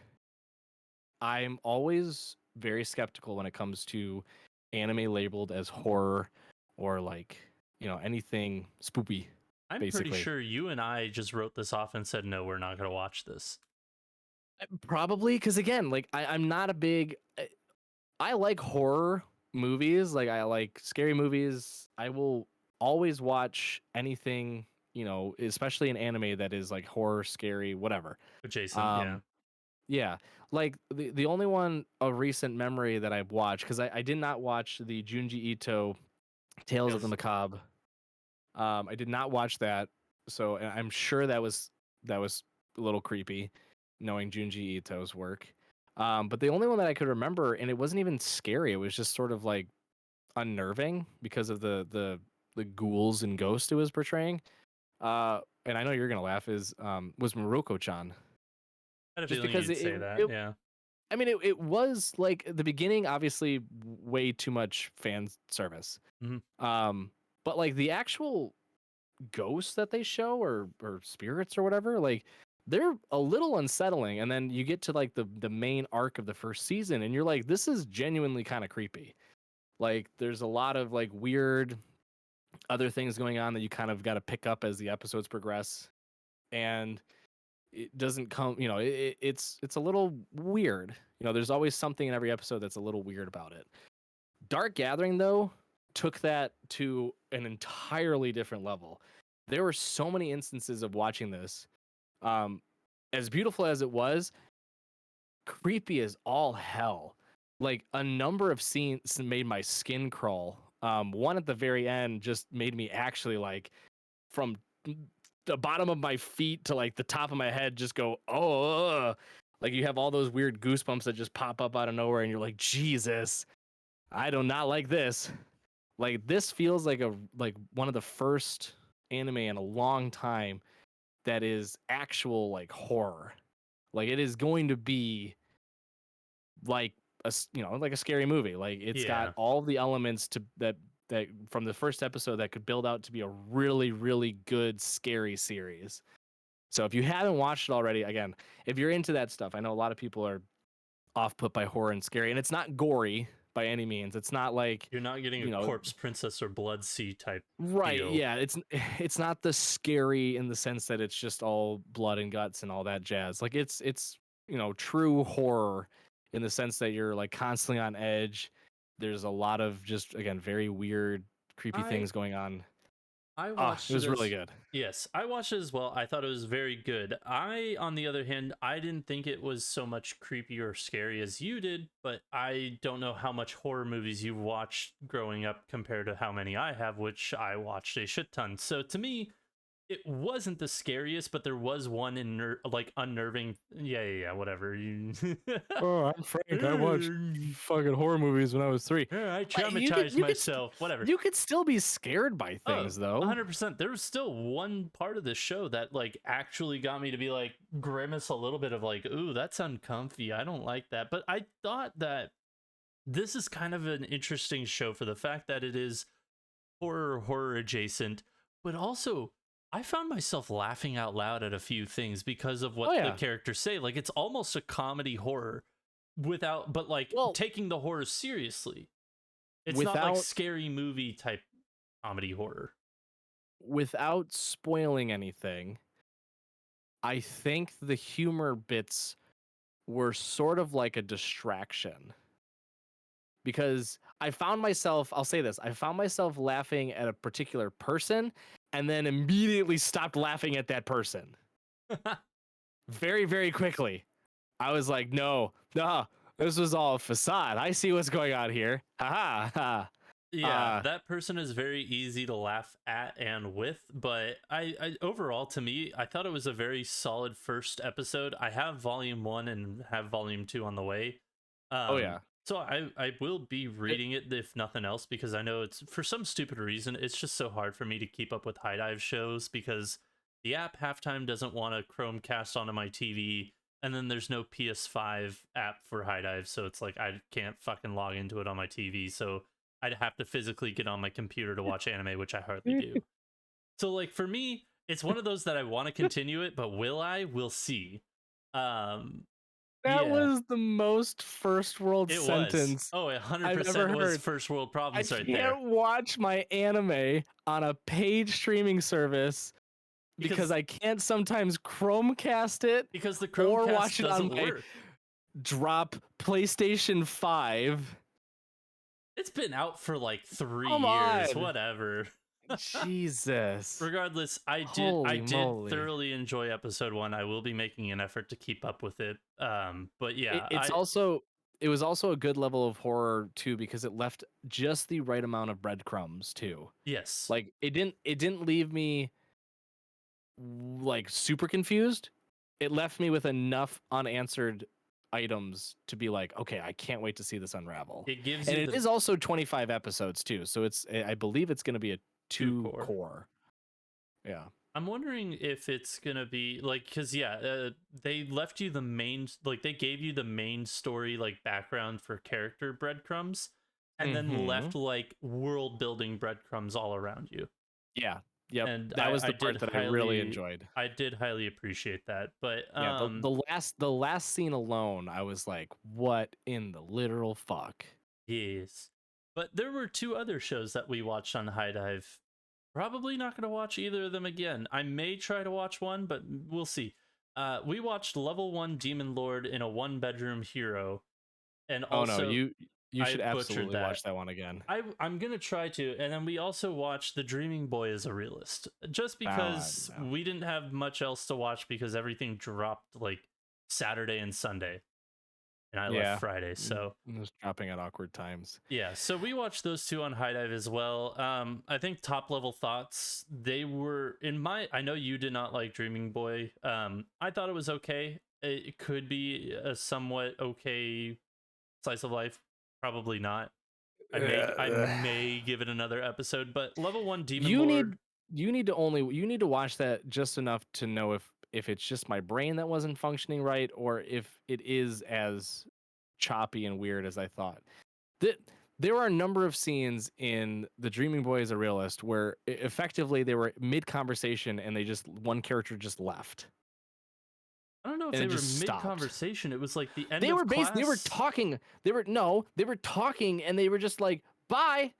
Speaker 1: I'm always very skeptical when it comes to anime labeled as horror or like, anything spoopy,
Speaker 2: I'm pretty
Speaker 1: basically.
Speaker 2: sure you and I just wrote this off and said, no, we're not going to watch this.
Speaker 1: Probably because, again, like I'm not a big. I like horror movies. Like, I like scary movies. I will always watch anything, especially an anime that is like horror, scary, whatever.
Speaker 2: Adjacent, yeah.
Speaker 1: Um, yeah, like the only one of recent memory that I've watched, because I did not watch the Junji Ito Tales of the Macabre. I did not watch that, so I'm sure that was a little creepy, knowing Junji Ito's work. But the only one that I could remember, and it wasn't even scary. It was just sort of like unnerving because of the ghouls and ghosts it was portraying. And I know you're gonna laugh. Was Morocco-chan,
Speaker 2: I had a
Speaker 1: just
Speaker 2: feeling
Speaker 1: because
Speaker 2: you'd say that,
Speaker 1: it
Speaker 2: yeah.
Speaker 1: I mean, it was like the beginning, obviously, way too much fan service.
Speaker 2: Mm-hmm.
Speaker 1: But like the actual ghosts that they show, or spirits or whatever, like they're a little unsettling. And then you get to like the main arc of the first season, and you're like, this is genuinely kind of creepy. Like, there's a lot of like weird other things going on that you kind of got to pick up as the episodes progress, and it doesn't come, it's a little weird. There's always something in every episode that's a little weird about it. Dark Gathering, though, took that to an entirely different level. There were so many instances of watching this, um as beautiful as it was, creepy as all hell. Like, a number of scenes made my skin crawl. One at the very end just made me actually, like, from the bottom of my feet to like the top of my head, just go, oh, like you have all those weird goosebumps that just pop up out of nowhere, and you're like, Jesus, I do not like this. Like, this feels like one of the first anime in a long time that is actual like horror. Like, it is going to be like like a scary movie. Like, it's got
Speaker 2: Yeah.
Speaker 1: all the elements to that from the first episode that could build out to be a really, really good scary series. So if you haven't watched it already, again, if you're into that stuff, I know a lot of people are off put by horror and scary, and it's not gory by any means. It's not like,
Speaker 2: You're not getting a Corpse Princess or Blood Sea type
Speaker 1: right,
Speaker 2: feel.
Speaker 1: yeah, it's not the scary in the sense that it's just all blood and guts and all that jazz. Like, it's true horror in the sense that you're like constantly on edge. There's a lot of just, again, very weird, creepy
Speaker 2: I
Speaker 1: things going on.
Speaker 2: I
Speaker 1: It
Speaker 2: watched it
Speaker 1: was really
Speaker 2: as
Speaker 1: good.
Speaker 2: yes, I watched it as well. I thought it was very good. On the other hand, I didn't think it was so much creepy or scary as you did, but I don't know how much horror movies you've watched growing up compared to how many I have, which I watched a shit ton. So to me, it wasn't the scariest, but there was one like unnerving. Yeah, whatever.
Speaker 1: Oh, I'm Frank. I watched fucking horror movies when I was 3.
Speaker 2: I
Speaker 1: But
Speaker 2: traumatized myself. Whatever.
Speaker 1: you could still be scared by
Speaker 2: Oh,
Speaker 1: things, though.
Speaker 2: 100%. There was still one part of the show that like actually got me to be like grimace a little bit of like, ooh, that's uncomfy. I don't like that. But I thought that this is kind of an interesting show for the fact that it is horror adjacent, but also I found myself laughing out loud at a few things because of what
Speaker 1: Oh,
Speaker 2: the
Speaker 1: yeah.
Speaker 2: characters say. Like, it's almost a comedy horror but like
Speaker 1: Well,
Speaker 2: taking the horror seriously. It's not like
Speaker 1: without
Speaker 2: scary movie type comedy horror.
Speaker 1: without spoiling anything, I think the humor bits were sort of like a distraction, because I'll say this, I found myself laughing at a particular person and then immediately stopped laughing at that person very, very quickly. I was like, no, this was all a facade. I see what's going on here. Ha ha.
Speaker 2: Yeah, that person is very easy to laugh at and with, but I overall, to me, I thought it was a very solid first episode. I have volume 1 and have volume 2 on the way.
Speaker 1: Oh, yeah.
Speaker 2: So I will be reading it if nothing else, because I know it's, for some stupid reason, it's just so hard for me to keep up with High Dive shows because the app halftime doesn't want a Chromecast onto my TV, and then there's no PS5 app for High Dive, so it's like I can't fucking log into it on my TV, so I'd have to physically get on my computer to watch anime, which I hardly do. So like for me, it's one of those that I want to continue it, but will I? We'll see.
Speaker 1: That
Speaker 2: Yeah,
Speaker 1: was the most first world
Speaker 2: it was.
Speaker 1: sentence
Speaker 2: Oh,
Speaker 1: I've
Speaker 2: 100%
Speaker 1: ever
Speaker 2: was
Speaker 1: heard.
Speaker 2: first world
Speaker 1: I
Speaker 2: problems right there.
Speaker 1: can't watch my anime on a paid streaming service because
Speaker 2: Because
Speaker 1: I can't sometimes Chromecast it
Speaker 2: the
Speaker 1: or
Speaker 2: Chromecast
Speaker 1: watch it on
Speaker 2: doesn't
Speaker 1: my
Speaker 2: work.
Speaker 1: drop PlayStation 5.
Speaker 2: It's been out for like 3
Speaker 1: Come
Speaker 2: years,
Speaker 1: on.
Speaker 2: whatever.
Speaker 1: Jesus.
Speaker 2: Regardless, I
Speaker 1: Holy
Speaker 2: did
Speaker 1: moly.
Speaker 2: thoroughly enjoy episode 1. I will be making an effort to keep up with it. But yeah,
Speaker 1: It's also it was also a good level of horror too because it left just the right amount of breadcrumbs too.
Speaker 2: yes.
Speaker 1: Like it didn't leave me like super confused. It left me with enough unanswered items to be like, okay, I can't wait to see this unravel.
Speaker 2: It gives
Speaker 1: And
Speaker 2: you
Speaker 1: it
Speaker 2: the
Speaker 1: is also 25 episodes too, so I believe it's going to be a
Speaker 2: 2
Speaker 1: two
Speaker 2: core.
Speaker 1: core. Yeah.
Speaker 2: I'm wondering if it's gonna be like, because they left you the main, like they gave you the main story, like background for character breadcrumbs, and then
Speaker 1: Mhm.
Speaker 2: left like world building breadcrumbs all around you.
Speaker 1: Yeah. Yep.
Speaker 2: And
Speaker 1: That was the part that I really enjoyed.
Speaker 2: I did highly appreciate that. But
Speaker 1: Yeah, the last scene alone, I was like, what in the literal fuck?
Speaker 2: yes, but there were 2 other shows that we watched on High Dive. Probably not going to watch either of them again. I may try to watch one, but we'll see. We watched Level 1 Demon Lord in a 1-bedroom hero, and
Speaker 1: Oh no,
Speaker 2: also
Speaker 1: you
Speaker 2: I
Speaker 1: should
Speaker 2: butchered
Speaker 1: absolutely
Speaker 2: that.
Speaker 1: watch that one again.
Speaker 2: I'm gonna try to, and then we also watched The Dreaming Boy as a Realist, just because
Speaker 1: Yeah.
Speaker 2: we didn't have much else to watch because everything dropped like Saturday and Sunday, and I left
Speaker 1: Yeah.
Speaker 2: Friday. So
Speaker 1: Just dropping at awkward times.
Speaker 2: yeah, so we watched those 2 on High Dive as well. I think top level thoughts. They were in my. I know you did not like Dreaming Boy. I thought it was okay. It could be a somewhat okay slice of life. Probably not. I
Speaker 1: Uh,
Speaker 2: may give it another episode, but level 1 Demon
Speaker 1: you need
Speaker 2: Lord.
Speaker 1: you need to watch that just enough to know if it's just my brain that wasn't functioning right or if it is as choppy and weird as I thought. That there are a number of scenes in The Dreaming Boy as a Realist where effectively they were mid conversation and one character just left
Speaker 2: I don't know if
Speaker 1: and
Speaker 2: they
Speaker 1: it
Speaker 2: were
Speaker 1: just
Speaker 2: mid
Speaker 1: stopped.
Speaker 2: conversation. It was like the end
Speaker 1: They
Speaker 2: of
Speaker 1: were they were
Speaker 2: class.
Speaker 1: talking. They were talking and they were just like, "Bye."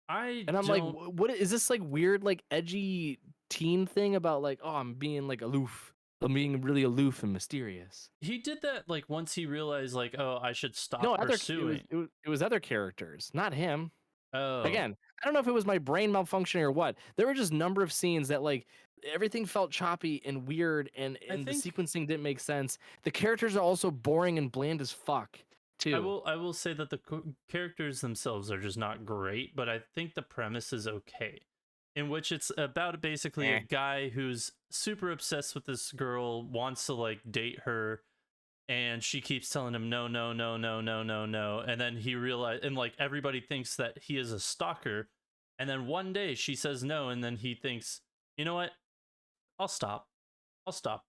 Speaker 2: I
Speaker 1: And I'm like,
Speaker 2: don't.
Speaker 1: What is this like weird like edgy teen thing about like, oh, I'm being like aloof. I'm being really aloof and mysterious."
Speaker 2: He did that like once he realized like, oh, I should
Speaker 1: No,
Speaker 2: stop
Speaker 1: other
Speaker 2: pursuing.
Speaker 1: it was other characters, not him.
Speaker 2: Oh,
Speaker 1: Again, I don't know if it was my brain malfunctioning or what. There were just number of scenes that like everything felt choppy and weird
Speaker 2: I
Speaker 1: and the
Speaker 2: think
Speaker 1: sequencing didn't make sense. The characters are also boring and bland as fuck, too.
Speaker 2: I will say that the characters themselves are just not great, but I think the premise is okay. In which it's about basically a
Speaker 1: Eh.
Speaker 2: guy who's super obsessed with this girl, wants to like date her, and she keeps telling him no, no, no, no, no, no, no, and then he realized, and like everybody thinks that he is a stalker, and then one day she says no, and then he thinks, you know what, I'll stop, I'll stop.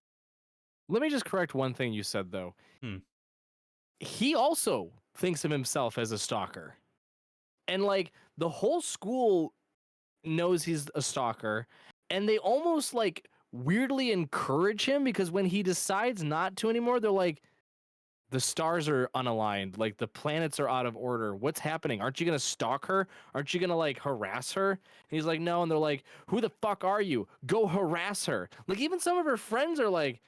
Speaker 1: Let me just correct one thing you said though.
Speaker 2: Hmm.
Speaker 1: He also thinks of himself as a stalker. And like the whole school knows he's a stalker and they almost like weirdly encourage him because when he decides not to anymore, they're like, the stars are unaligned, like the planets are out of order. What's happening? Aren't you gonna stalk her? Aren't you gonna like harass her? And he's like, no. And they're like, who the fuck are you? Go harass her. Like even some of her friends are like,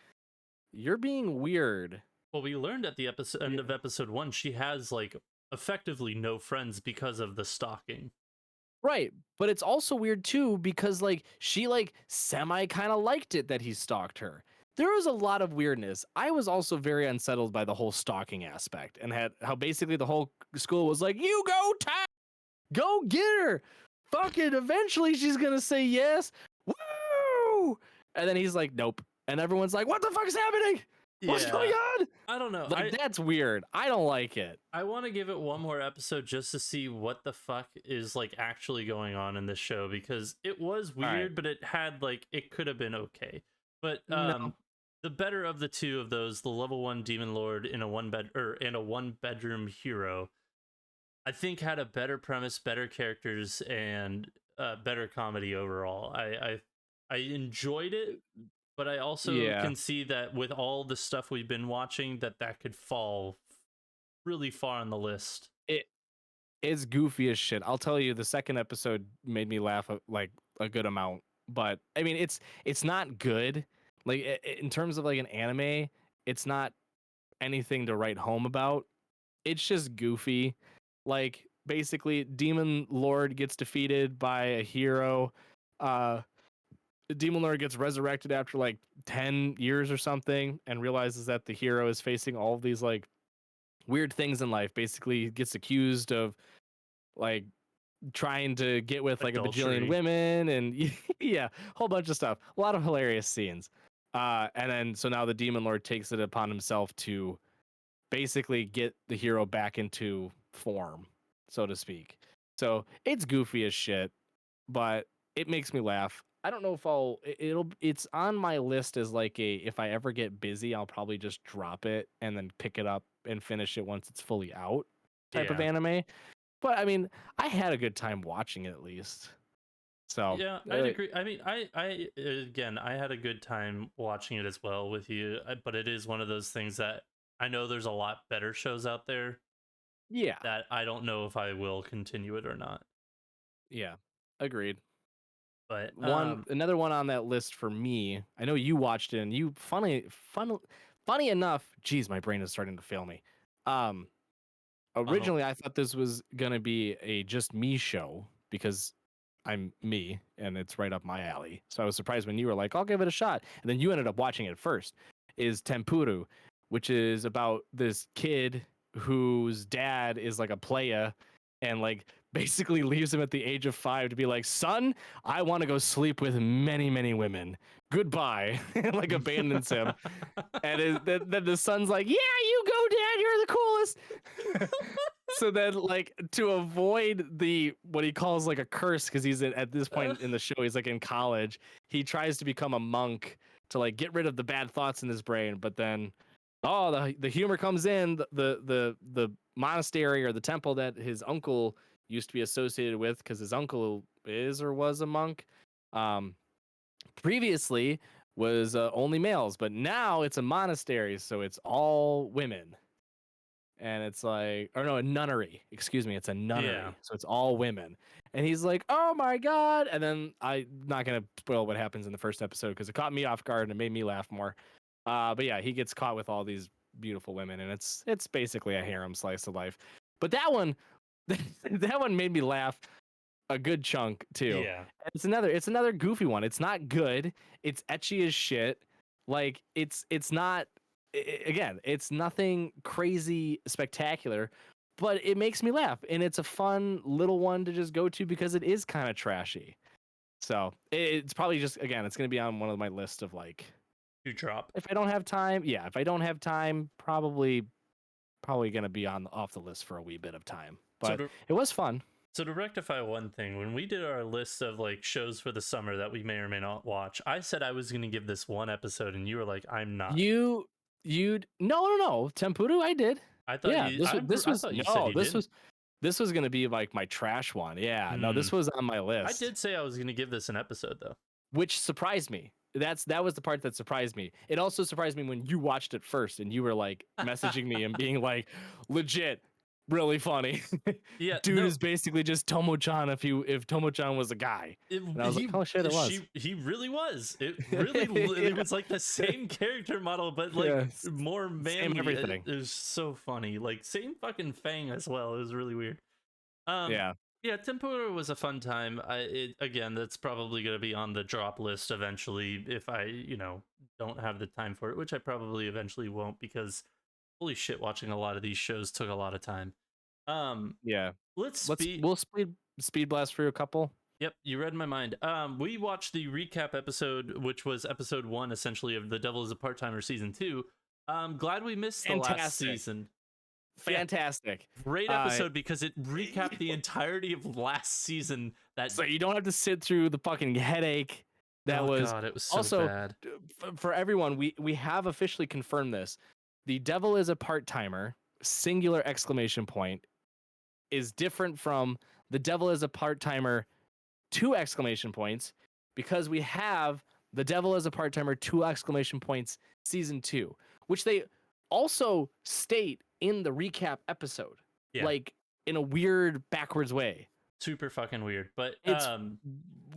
Speaker 1: you're being weird.
Speaker 2: Well, we learned at the episode end
Speaker 1: Yeah.
Speaker 2: of episode 1 she has like effectively no friends because of the stalking.
Speaker 1: Right. But it's also weird too because like she like semi kind of liked it that he stalked her. There was a lot of weirdness. I was also very unsettled by the whole stalking aspect and had how basically the whole school was like, "You go go get her. Fuck it. Eventually she's going to say yes." Woo! And then he's like, "Nope." And everyone's like, "What the fuck is happening? What's going on?"
Speaker 2: I don't know.
Speaker 1: Like that's weird. I don't like it.
Speaker 2: I want to give it one more episode just to see what the fuck is like actually going on in this show, because it was
Speaker 1: All right.
Speaker 2: weird, but it had like it could have been okay. But
Speaker 1: No.
Speaker 2: the better of the 2 of those, the level 1 demon lord in a one bedroom hero, I think had a better premise, better characters, and better comedy overall. I enjoyed it. but I also
Speaker 1: Yeah.
Speaker 2: can see that with all the stuff we've been watching, that could fall really far on the list.
Speaker 1: It's goofy as shit. I'll tell you, the second episode made me laugh like a good amount. But I mean, it's not good. Like in terms of like an anime, it's not anything to write home about. It's just goofy. Like basically, Demon Lord gets defeated by a hero. The Demon Lord gets resurrected after like 10 years or something, and realizes that the hero is facing all of these like weird things in life. Basically, he gets accused of like trying to get with like a bajillion
Speaker 2: Adultery.
Speaker 1: women and yeah, whole bunch of stuff. A lot of hilarious scenes. And then so now the Demon Lord takes it upon himself to basically get the hero back into form, so to speak. So it's goofy as shit, but it makes me laugh. I don't know if it's on my list as like a, if I ever get busy, I'll probably just drop it and then pick it up and finish it once it's fully out type of
Speaker 2: Yeah.
Speaker 1: anime. But I mean, I had a good time watching it at least. So
Speaker 2: Yeah, I'd agree. I mean, I again, I had a good time watching it as well with you, but it is one of those things that I know there's a lot better shows out there
Speaker 1: yeah,
Speaker 2: that I don't know if I will continue it or not.
Speaker 1: yeah, agreed.
Speaker 2: But
Speaker 1: Another one on that list for me. I know you watched it, and you funny enough. Geez, my brain is starting to fail me. Um,
Speaker 2: oh
Speaker 1: Originally I thought this was gonna be a just me show because I'm me and it's right up my alley. So I was surprised when you were like, I'll give it a shot. And then you ended up watching it first, is Tempuru, which is about this kid whose dad is like a playa and like basically leaves him at the age of 5 to be like, son, I want to go sleep with many, many women. Goodbye. Like abandons him. And then the son's like, yeah, you go, dad, you're the coolest. So then, like, to avoid the what he calls like a curse, because he's at this point in the show, he's like in college. He tries to become a monk to like get rid of the bad thoughts in his brain. But then, oh, the humor comes in. The monastery or the temple that his uncle used to be associated with, because his uncle is or was a monk. Um, Previously was only males, but now it's a monastery, so it's all women. And it's like, or no, a nunnery. Excuse me, it's a
Speaker 2: yeah.
Speaker 1: nunnery, so it's all women. And he's like, "Oh my god!" And then I'm not gonna spoil what happens in the first episode because it caught me off guard and it made me laugh more. But yeah, he gets caught with all these beautiful women, and it's basically a harem slice of life. But that one, that one made me laugh a good chunk too.
Speaker 2: Yeah.
Speaker 1: It's another goofy one. It's not good. It's etchy as shit. Like it's not again, it's nothing crazy spectacular, but it makes me laugh and it's a fun little one to just go to because it is kind of trashy. So, it's probably just again, it's going to be on one of my list of like
Speaker 2: You drop.
Speaker 1: if I don't have time, yeah, if I don't have time, probably going to be on off the list for a wee bit of time.
Speaker 2: So
Speaker 1: But it was fun.
Speaker 2: So to rectify one thing, when we did our list of like shows for the summer that we may or may not watch, I said I was going to give this one episode, and you were like, "I'm not."
Speaker 1: You'd no Tempuru I did.
Speaker 2: I thought
Speaker 1: Yeah,
Speaker 2: you.
Speaker 1: this
Speaker 2: I
Speaker 1: was
Speaker 2: thought you said
Speaker 1: no
Speaker 2: you didn't.
Speaker 1: this was gonna be like my trash one. Yeah, no,
Speaker 2: Hmm.
Speaker 1: this was on my
Speaker 2: I
Speaker 1: list,
Speaker 2: did say I was going to give this an episode, though.
Speaker 1: which surprised me. That was the part that surprised me. It also surprised me when you watched it first and you were like messaging me and being like, legit, really funny.
Speaker 2: Yeah,
Speaker 1: Dude
Speaker 2: no,
Speaker 1: is basically just Tomo-chan if Tomo-chan was a guy. And I was like, oh shit, it was.
Speaker 2: he really was. It really it
Speaker 1: Yeah.
Speaker 2: was like the same character model, but like
Speaker 1: Yes.
Speaker 2: more
Speaker 1: Same
Speaker 2: manly.
Speaker 1: everything.
Speaker 2: It was so funny. Like same fucking Fang as well. It was really weird. Um,
Speaker 1: Yeah.
Speaker 2: yeah, Tempura was a fun time. Again, that's probably going to be on the drop list eventually if I, don't have the time for it, which I probably eventually won't because holy shit, watching a lot of these shows took a lot of time. Um,
Speaker 1: Yeah.
Speaker 2: let's speak.
Speaker 1: We'll speed blast through a couple.
Speaker 2: Yep, you read my mind. We watched the recap episode, which was episode 1, essentially, of The Devil is a Part-Timer season 2. Glad we missed the last season.
Speaker 1: Fantastic.
Speaker 2: Yeah, great episode because it recapped the entirety of last season.
Speaker 1: So you don't have to sit through the fucking headache that was.
Speaker 2: God, it was so
Speaker 1: Also,
Speaker 2: bad.
Speaker 1: For everyone, we have officially confirmed this. The Devil is a Part-Timer, singular exclamation point, is different from The Devil is a Part-Timer, 2 exclamation points, because we have The Devil is a Part-Timer, 2 exclamation points, season 2, which they also state in the recap episode, like in a weird backwards way.
Speaker 2: Super fucking weird, but
Speaker 1: it's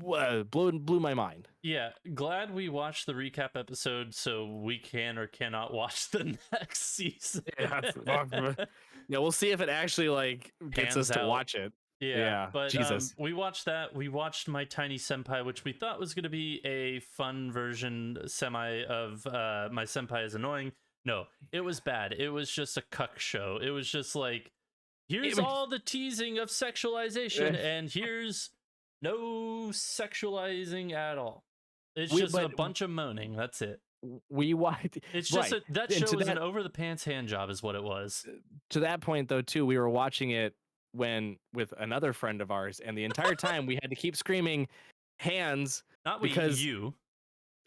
Speaker 1: blew my mind.
Speaker 2: Yeah, glad we watched the recap episode so we can or cannot watch the next season.
Speaker 1: Yeah, we'll see if it actually like gets us to watch it. Yeah,
Speaker 2: but
Speaker 1: Jesus.
Speaker 2: We watched that. We watched My Tiny Senpai, which we thought was going to be a fun version semi of My Senpai is Annoying. No, it was bad. It was just a cuck show. It was just like, here's all the teasing of sexualization, and here's no sexualizing at all. It's just a bunch of moaning. That's it.
Speaker 1: We watched.
Speaker 2: It's just that show was an over the pants hand job, is what it was.
Speaker 1: To that point, though, too, we were watching it with another friend of ours, and the entire time we had to keep screaming hands.
Speaker 2: Not
Speaker 1: because
Speaker 2: you.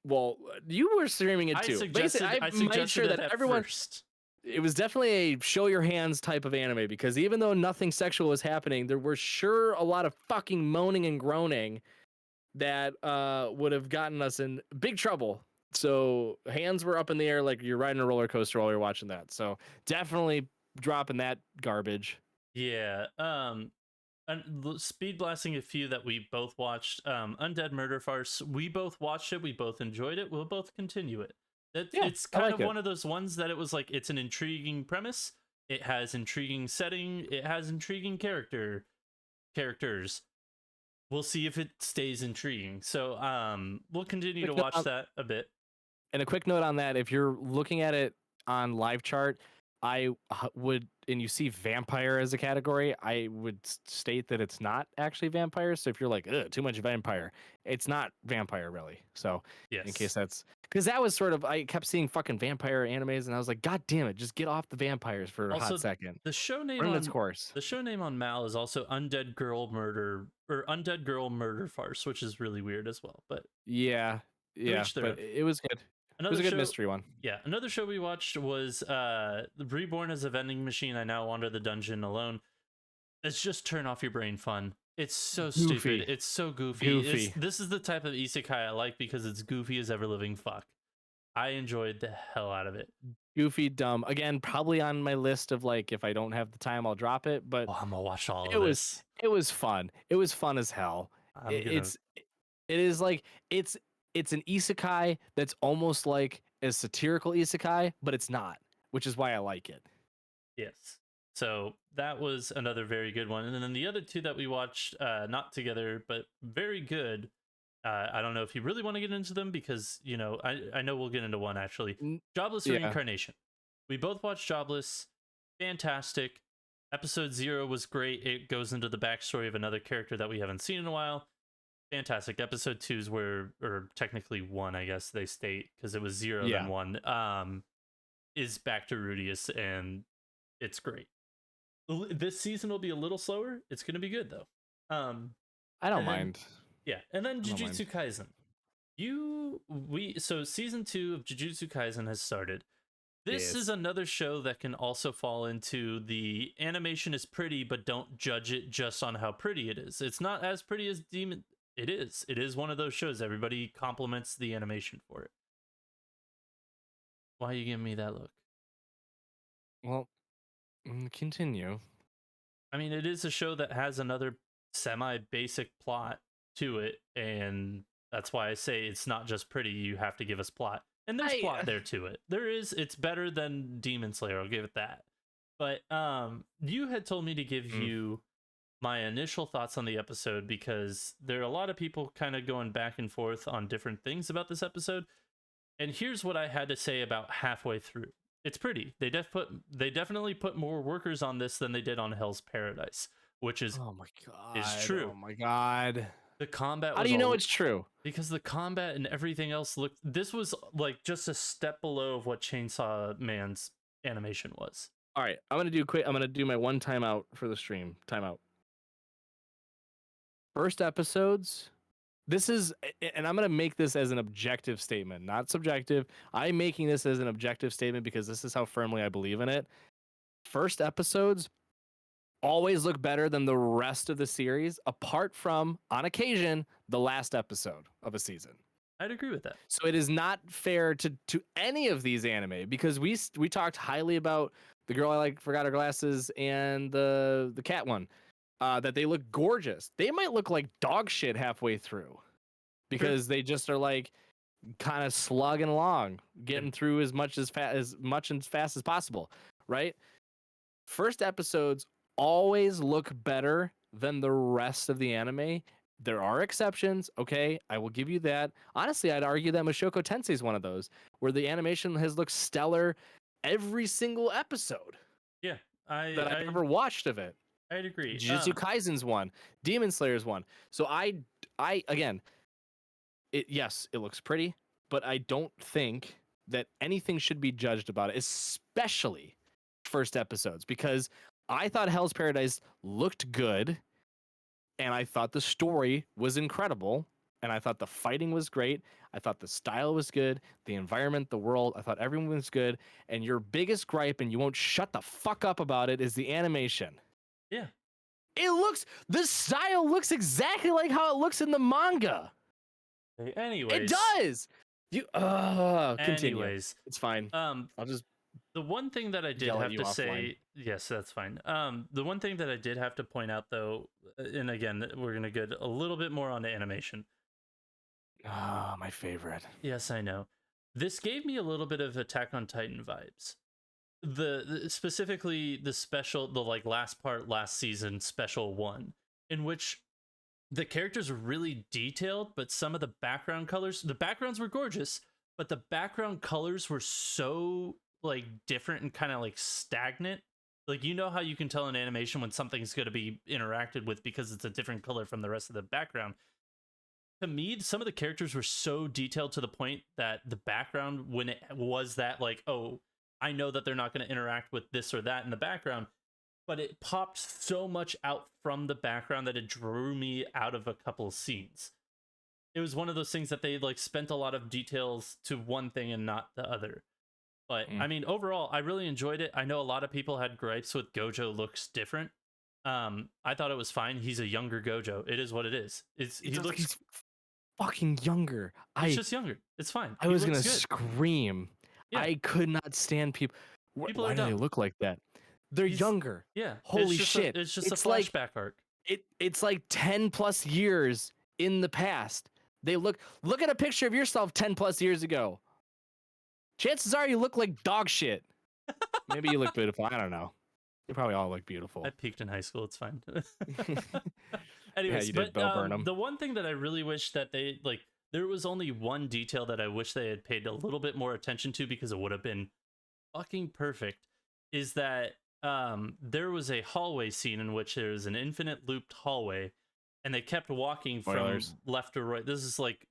Speaker 1: Well, you were screaming it too.
Speaker 2: I made sure that everyone.
Speaker 1: First. It was definitely a show your hands type of anime, because even though nothing sexual was happening, there were sure a lot of fucking moaning and groaning that would have gotten us in big trouble. So hands were up in the air like you're riding a roller coaster while you're watching that. So definitely dropping that garbage.
Speaker 2: Yeah. And speed blasting a few that we both watched. Undead Murder Farce. We both watched it. We both enjoyed it. We'll both continue it. It's kind of one of those ones that it was like, it's an intriguing premise. It has intriguing setting. It has intriguing characters. We'll see if it stays intriguing. So we'll continue to watch that a bit.
Speaker 1: And a quick note on that, if you're looking at it on live chart, I would, and you see vampire as a category, I would state that it's not actually vampire. So if you're like, ugh, too much vampire, it's not vampire really. So in case that's, because that was sort of, I kept seeing fucking vampire animes and I was like, God damn it, just get off the vampires for a hot second.
Speaker 2: The show name on Mal is also Undead Girl Murder Farce, which is really weird as well. But
Speaker 1: yeah, but it was good. It was a good mystery one.
Speaker 2: Yeah, another show we watched was Reborn as a Vending Machine. I Now Wander the Dungeon Alone. It's just turn off your brain fun. It's so stupid. It's so goofy. This is the type of isekai I like because it's goofy as ever living fuck. I enjoyed the hell out of it.
Speaker 1: Goofy, dumb. Again, probably on my list of like, if I don't have the time, I'll drop it. But
Speaker 2: I'm gonna watch all of this.
Speaker 1: It was fun. It was fun as hell. It's an isekai that's almost like a satirical isekai, but it's not, which is why I like it.
Speaker 2: Yes. So that was another very good one. And then the other two that we watched, not together, but very good. I don't know if you really want to get into them because, you know, I know we'll get into one actually. Jobless Reincarnation. We both watched Jobless. Fantastic. Episode 0 was great. It goes into the backstory of another character that we haven't seen in a while. Fantastic. Episode 2 is or technically 1, I guess they state, because it was 0 then 1, is back to Rudius, and it's great. This season will be a little slower. It's going to be good, though.
Speaker 1: I don't mind.
Speaker 2: Yeah, and then Jujutsu Kaisen. So season 2 of Jujutsu Kaisen has started. This is another show that can also fall into the animation is pretty, but don't judge it just on how pretty it is. It's not as pretty as Demon. It is one of those shows. Everybody compliments the animation for it. Why are you giving me that look?
Speaker 1: Well, continue.
Speaker 2: I mean, it is a show that has another semi-basic plot to it, and that's why I say it's not just pretty. You have to give us plot, and there's plot there to it. It's better than Demon Slayer. I'll give it that. But you had told me to give you my initial thoughts on the episode, because there are a lot of people kind of going back and forth on different things about this episode. And here's what I had to say about halfway through. It's pretty. They definitely put more workers on this than they did on Hell's Paradise, which is is true.
Speaker 1: Oh my god.
Speaker 2: The combat.
Speaker 1: How do you know it's true?
Speaker 2: Because the combat and everything else looked. This was like just a step below of what Chainsaw Man's animation was.
Speaker 1: All right, I'm gonna do my one timeout for the stream. Timeout. First episodes. This is, and I'm going to make this as an objective statement, not subjective. I'm making this as an objective statement because this is how firmly I believe in it. First episodes always look better than the rest of the series, apart from, on occasion, the last episode of a season.
Speaker 2: I'd agree with that.
Speaker 1: So it is not fair to any of these anime, because we talked highly about the girl I like forgot her glasses and the cat one, that they look gorgeous. They might look like dog shit halfway through because they just are like kind of slugging along, getting through as much as fast as possible, right? First episodes always look better than the rest of the anime. There are exceptions, okay? I will give you that. Honestly, I'd argue that Mushoku Tensei is one of those where the animation has looked stellar every single episode
Speaker 2: Yeah,
Speaker 1: that I've ever watched of it.
Speaker 2: I'd agree.
Speaker 1: Jujutsu Kaisen's one, Demon Slayer's one. So I again, yes, it looks pretty, but I don't think that anything should be judged about it, especially first episodes, because I thought Hell's Paradise looked good, and I thought the story was incredible, and I thought the fighting was great. I thought the style was good, the environment, the world. I thought everyone was good. And your biggest gripe, and you won't shut the fuck up about it, is the animation.
Speaker 2: Yeah.
Speaker 1: The style looks exactly like how it looks in the manga.
Speaker 2: Anyways.
Speaker 1: It does. Continue.
Speaker 2: Anyways.
Speaker 1: It's fine. I'll just.
Speaker 2: The one thing that I did have to say, yes, that's fine. The one thing that I did have to point out, though, and again, we're going to get a little bit more on the animation.
Speaker 1: My favorite.
Speaker 2: Yes, I know. This gave me a little bit of Attack on Titan vibes. Specifically the special, the like last season special one, in which the characters were really detailed, but some of the background colors, the backgrounds were gorgeous, but the background colors were so like different and kind of like stagnant. Like, you know how you can tell in animation when something's going to be interacted with because it's a different color from the rest of the background. To me, some of the characters were so detailed to the point that the background, when it was that like, oh, I know that they're not going to interact with this or that in the background, but it popped so much out from the background that it drew me out of a couple of scenes. It was one of those things that they like spent a lot of details to one thing and not the other. But I mean, overall, I really enjoyed it. I know a lot of people had gripes with Gojo looks different. I thought it was fine. He's a younger Gojo. It is what it is. He's
Speaker 1: fucking younger.
Speaker 2: He's just younger. It's fine.
Speaker 1: I was gonna scream. Yeah. I could not stand people. Why do they look like that? They're younger.
Speaker 2: Yeah.
Speaker 1: Holy shit.
Speaker 2: It's just a flashback arc.
Speaker 1: It's like 10 plus years in the past. They look at a picture of yourself 10 plus years ago. Chances are you look like dog shit. Maybe you look beautiful. I don't know. You probably all look beautiful.
Speaker 2: I peaked in high school. It's fine. Anyways,
Speaker 1: yeah, you did, Bo Burnham.
Speaker 2: The one thing that I really wish that they like, there was only one detail that I wish they had paid a little bit more attention to because it would have been fucking perfect, is that there was a hallway scene in which there was an infinite looped hallway, and they kept walking from left to right. This is like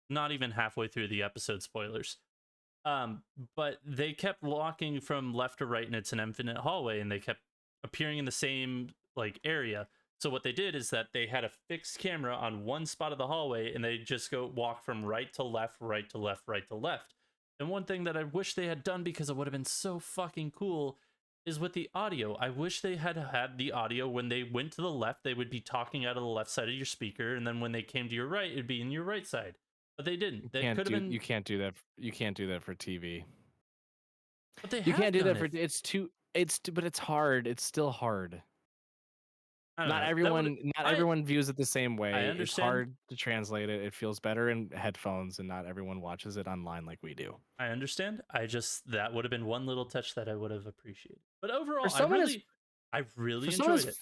Speaker 2: not even halfway through the episode, spoilers. But they kept walking from left to right, and it's an infinite hallway, and they kept appearing in the same like area. So what they did is that they had a fixed camera on one spot of the hallway, and they just walk from right to left, right to left, right to left. And one thing that I wish they had done, because it would have been so fucking cool, is with the audio. I wish they had the audio when they went to the left, they would be talking out of the left side of your speaker, and then when they came to your right, it'd be in your right side. But they didn't. They could have been.
Speaker 1: You can't do that. You can't do that for TV.
Speaker 2: But they
Speaker 1: you can't do that for. But it's hard. It's still hard. Not everyone views it the same way.
Speaker 2: I understand.
Speaker 1: It's hard to translate it. It feels better in headphones, and not everyone watches it online like we do.
Speaker 2: I understand. That would have been one little touch that I would have appreciated. But overall, I really enjoyed it.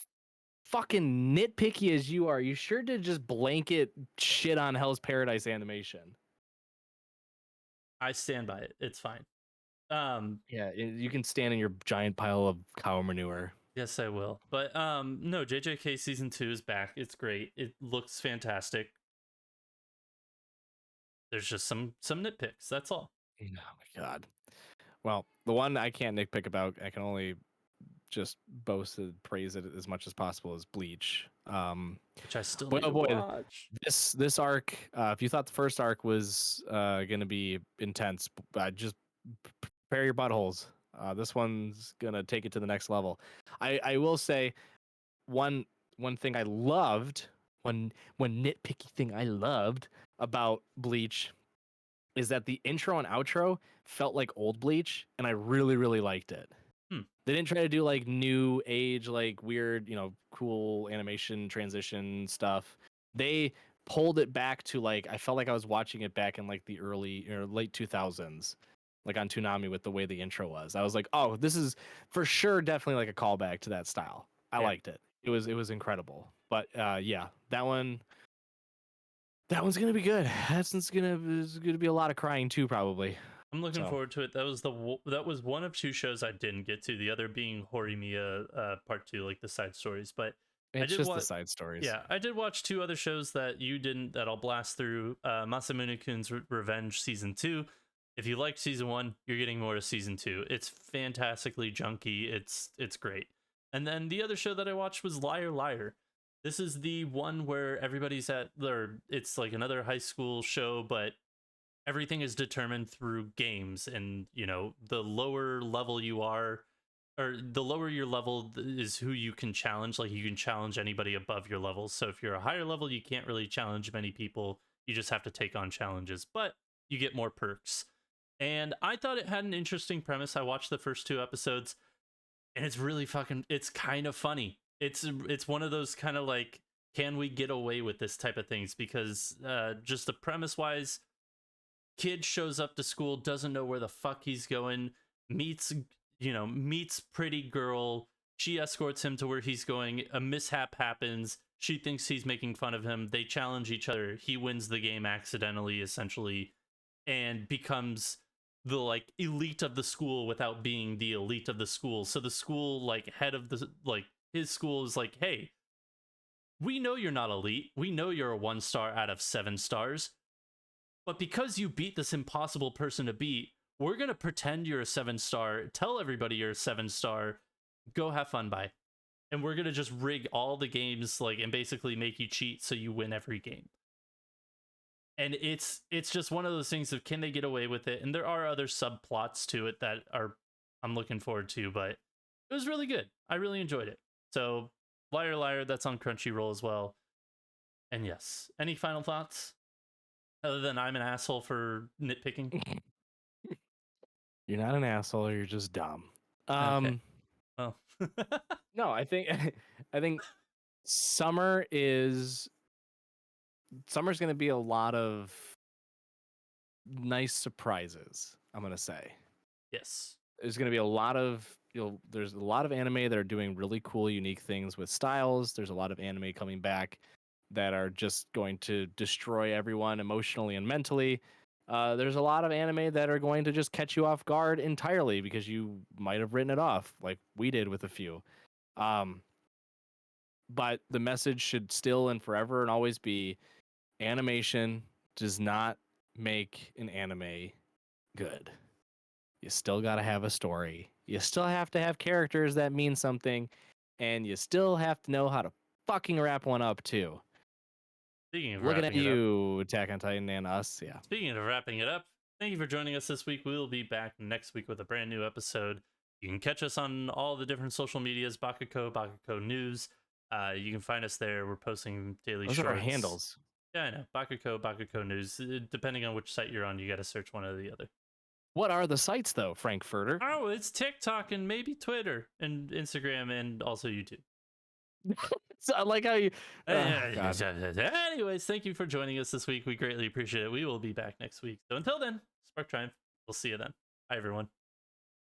Speaker 1: Fucking nitpicky as you are, you sure did just blanket shit on Hell's Paradise animation.
Speaker 2: I stand by it. It's fine.
Speaker 1: Yeah, you can stand in your giant pile of cow manure.
Speaker 2: Yes, I will. But no, JJK season 2 is back. It's great. It looks fantastic. There's just some nitpicks. That's all.
Speaker 1: Oh my god. Well, the one I can't nitpick about, I can only just boast and praise it as much as possible, is Bleach.
Speaker 2: Which I still need to watch.
Speaker 1: This arc, if you thought the first arc was gonna be intense, just prepare your buttholes. This one's gonna take it to the next level. I will say one thing I loved, one nitpicky thing I loved about Bleach is that the intro and outro felt like old Bleach, and I really, really liked it. They didn't try to do like new age, like weird, cool animation transition stuff. They pulled it back to like, I felt like I was watching it back in like the early or late 2000s, like on Toonami with the way the intro was. I was like, oh, this is for sure definitely like a callback to that style. I liked it. It was incredible. But yeah, that one's gonna be good. That's gonna be a lot of crying too, probably.
Speaker 2: I'm looking forward to it. That was one of two shows I didn't get to. The other being Horimiya Part 2, like the side stories. But
Speaker 1: it's just the side stories.
Speaker 2: Yeah, I did watch two other shows that you didn't. That I'll blast through. Masamune-kun's Revenge Season 2. If you liked Season 1, you're getting more of Season 2. It's fantastically junky. It's great. And then the other show that I watched was Liar Liar. This is the one where everybody's it's like another high school show, but everything is determined through games. And, the lower level you are, or the lower your level is who you can challenge. Like, you can challenge anybody above your level. So if you're a higher level, you can't really challenge many people. You just have to take on challenges, but you get more perks. And I thought it had an interesting premise. I watched the first 2 episodes, and it's really it's kind of funny. It's one of those kind of like, can we get away with this type of things? Because just the premise wise, kid shows up to school, doesn't know where the fuck he's going, meets pretty girl. She escorts him to where he's going. A mishap happens. She thinks he's making fun of him. They challenge each other. He wins the game accidentally, essentially, and becomes the like elite of the school without being the elite of the school. So the school, like, head of the, like, his school is like, hey, we know you're not elite. We know you're a 1 star out of 7 stars. But because you beat this impossible person to beat, we're going to pretend you're a 7 star, tell everybody you're a 7 star, go have fun, bye. And we're going to just rig all the games, like, and basically make you cheat so you win every game. And it's just one of those things of, can they get away with it? And there are other subplots to it that I'm looking forward to, but it was really good. I really enjoyed it. So, Liar Liar, that's on Crunchyroll as well. And yes, any final thoughts? Other than I'm an asshole for nitpicking?
Speaker 1: You're not an asshole, you're just dumb.
Speaker 2: Okay. Well.
Speaker 1: No, I think summer's going to be a lot of nice surprises, I'm going to say.
Speaker 2: Yes.
Speaker 1: There's going to be a lot of there's a lot of anime that are doing really cool, unique things with styles. There's a lot of anime coming back that are just going to destroy everyone emotionally and mentally. There's a lot of anime that are going to just catch you off guard entirely because you might have written it off, like we did with a few. But the message should still and forever and always be, animation does not make an anime good. You still got to have a story. You still have to have characters that mean something, and you still have to know how to fucking wrap one up too.
Speaker 2: Speaking of
Speaker 1: looking at you, Attack on Titan, and us, yeah.
Speaker 2: Speaking of wrapping it up, thank you for joining us this week. We will be back next week with a brand new episode. You can catch us on all the different social medias, Baka&Co, Baka&Co News. You can find us there. We're posting daily
Speaker 1: Those
Speaker 2: shorts.
Speaker 1: are our handles.
Speaker 2: Yeah, I know. Baka&Co, Baka&Co News. Depending on which site you're on, you got to search one or the other.
Speaker 1: What are the sites, though, Frankfurter?
Speaker 2: Oh, it's TikTok and maybe Twitter and Instagram and also YouTube.
Speaker 1: So I like how you.
Speaker 2: Anyways, thank you for joining us this week. We greatly appreciate it. We will be back next week. So until then, Spark Triumph. We'll see you then. Bye, everyone.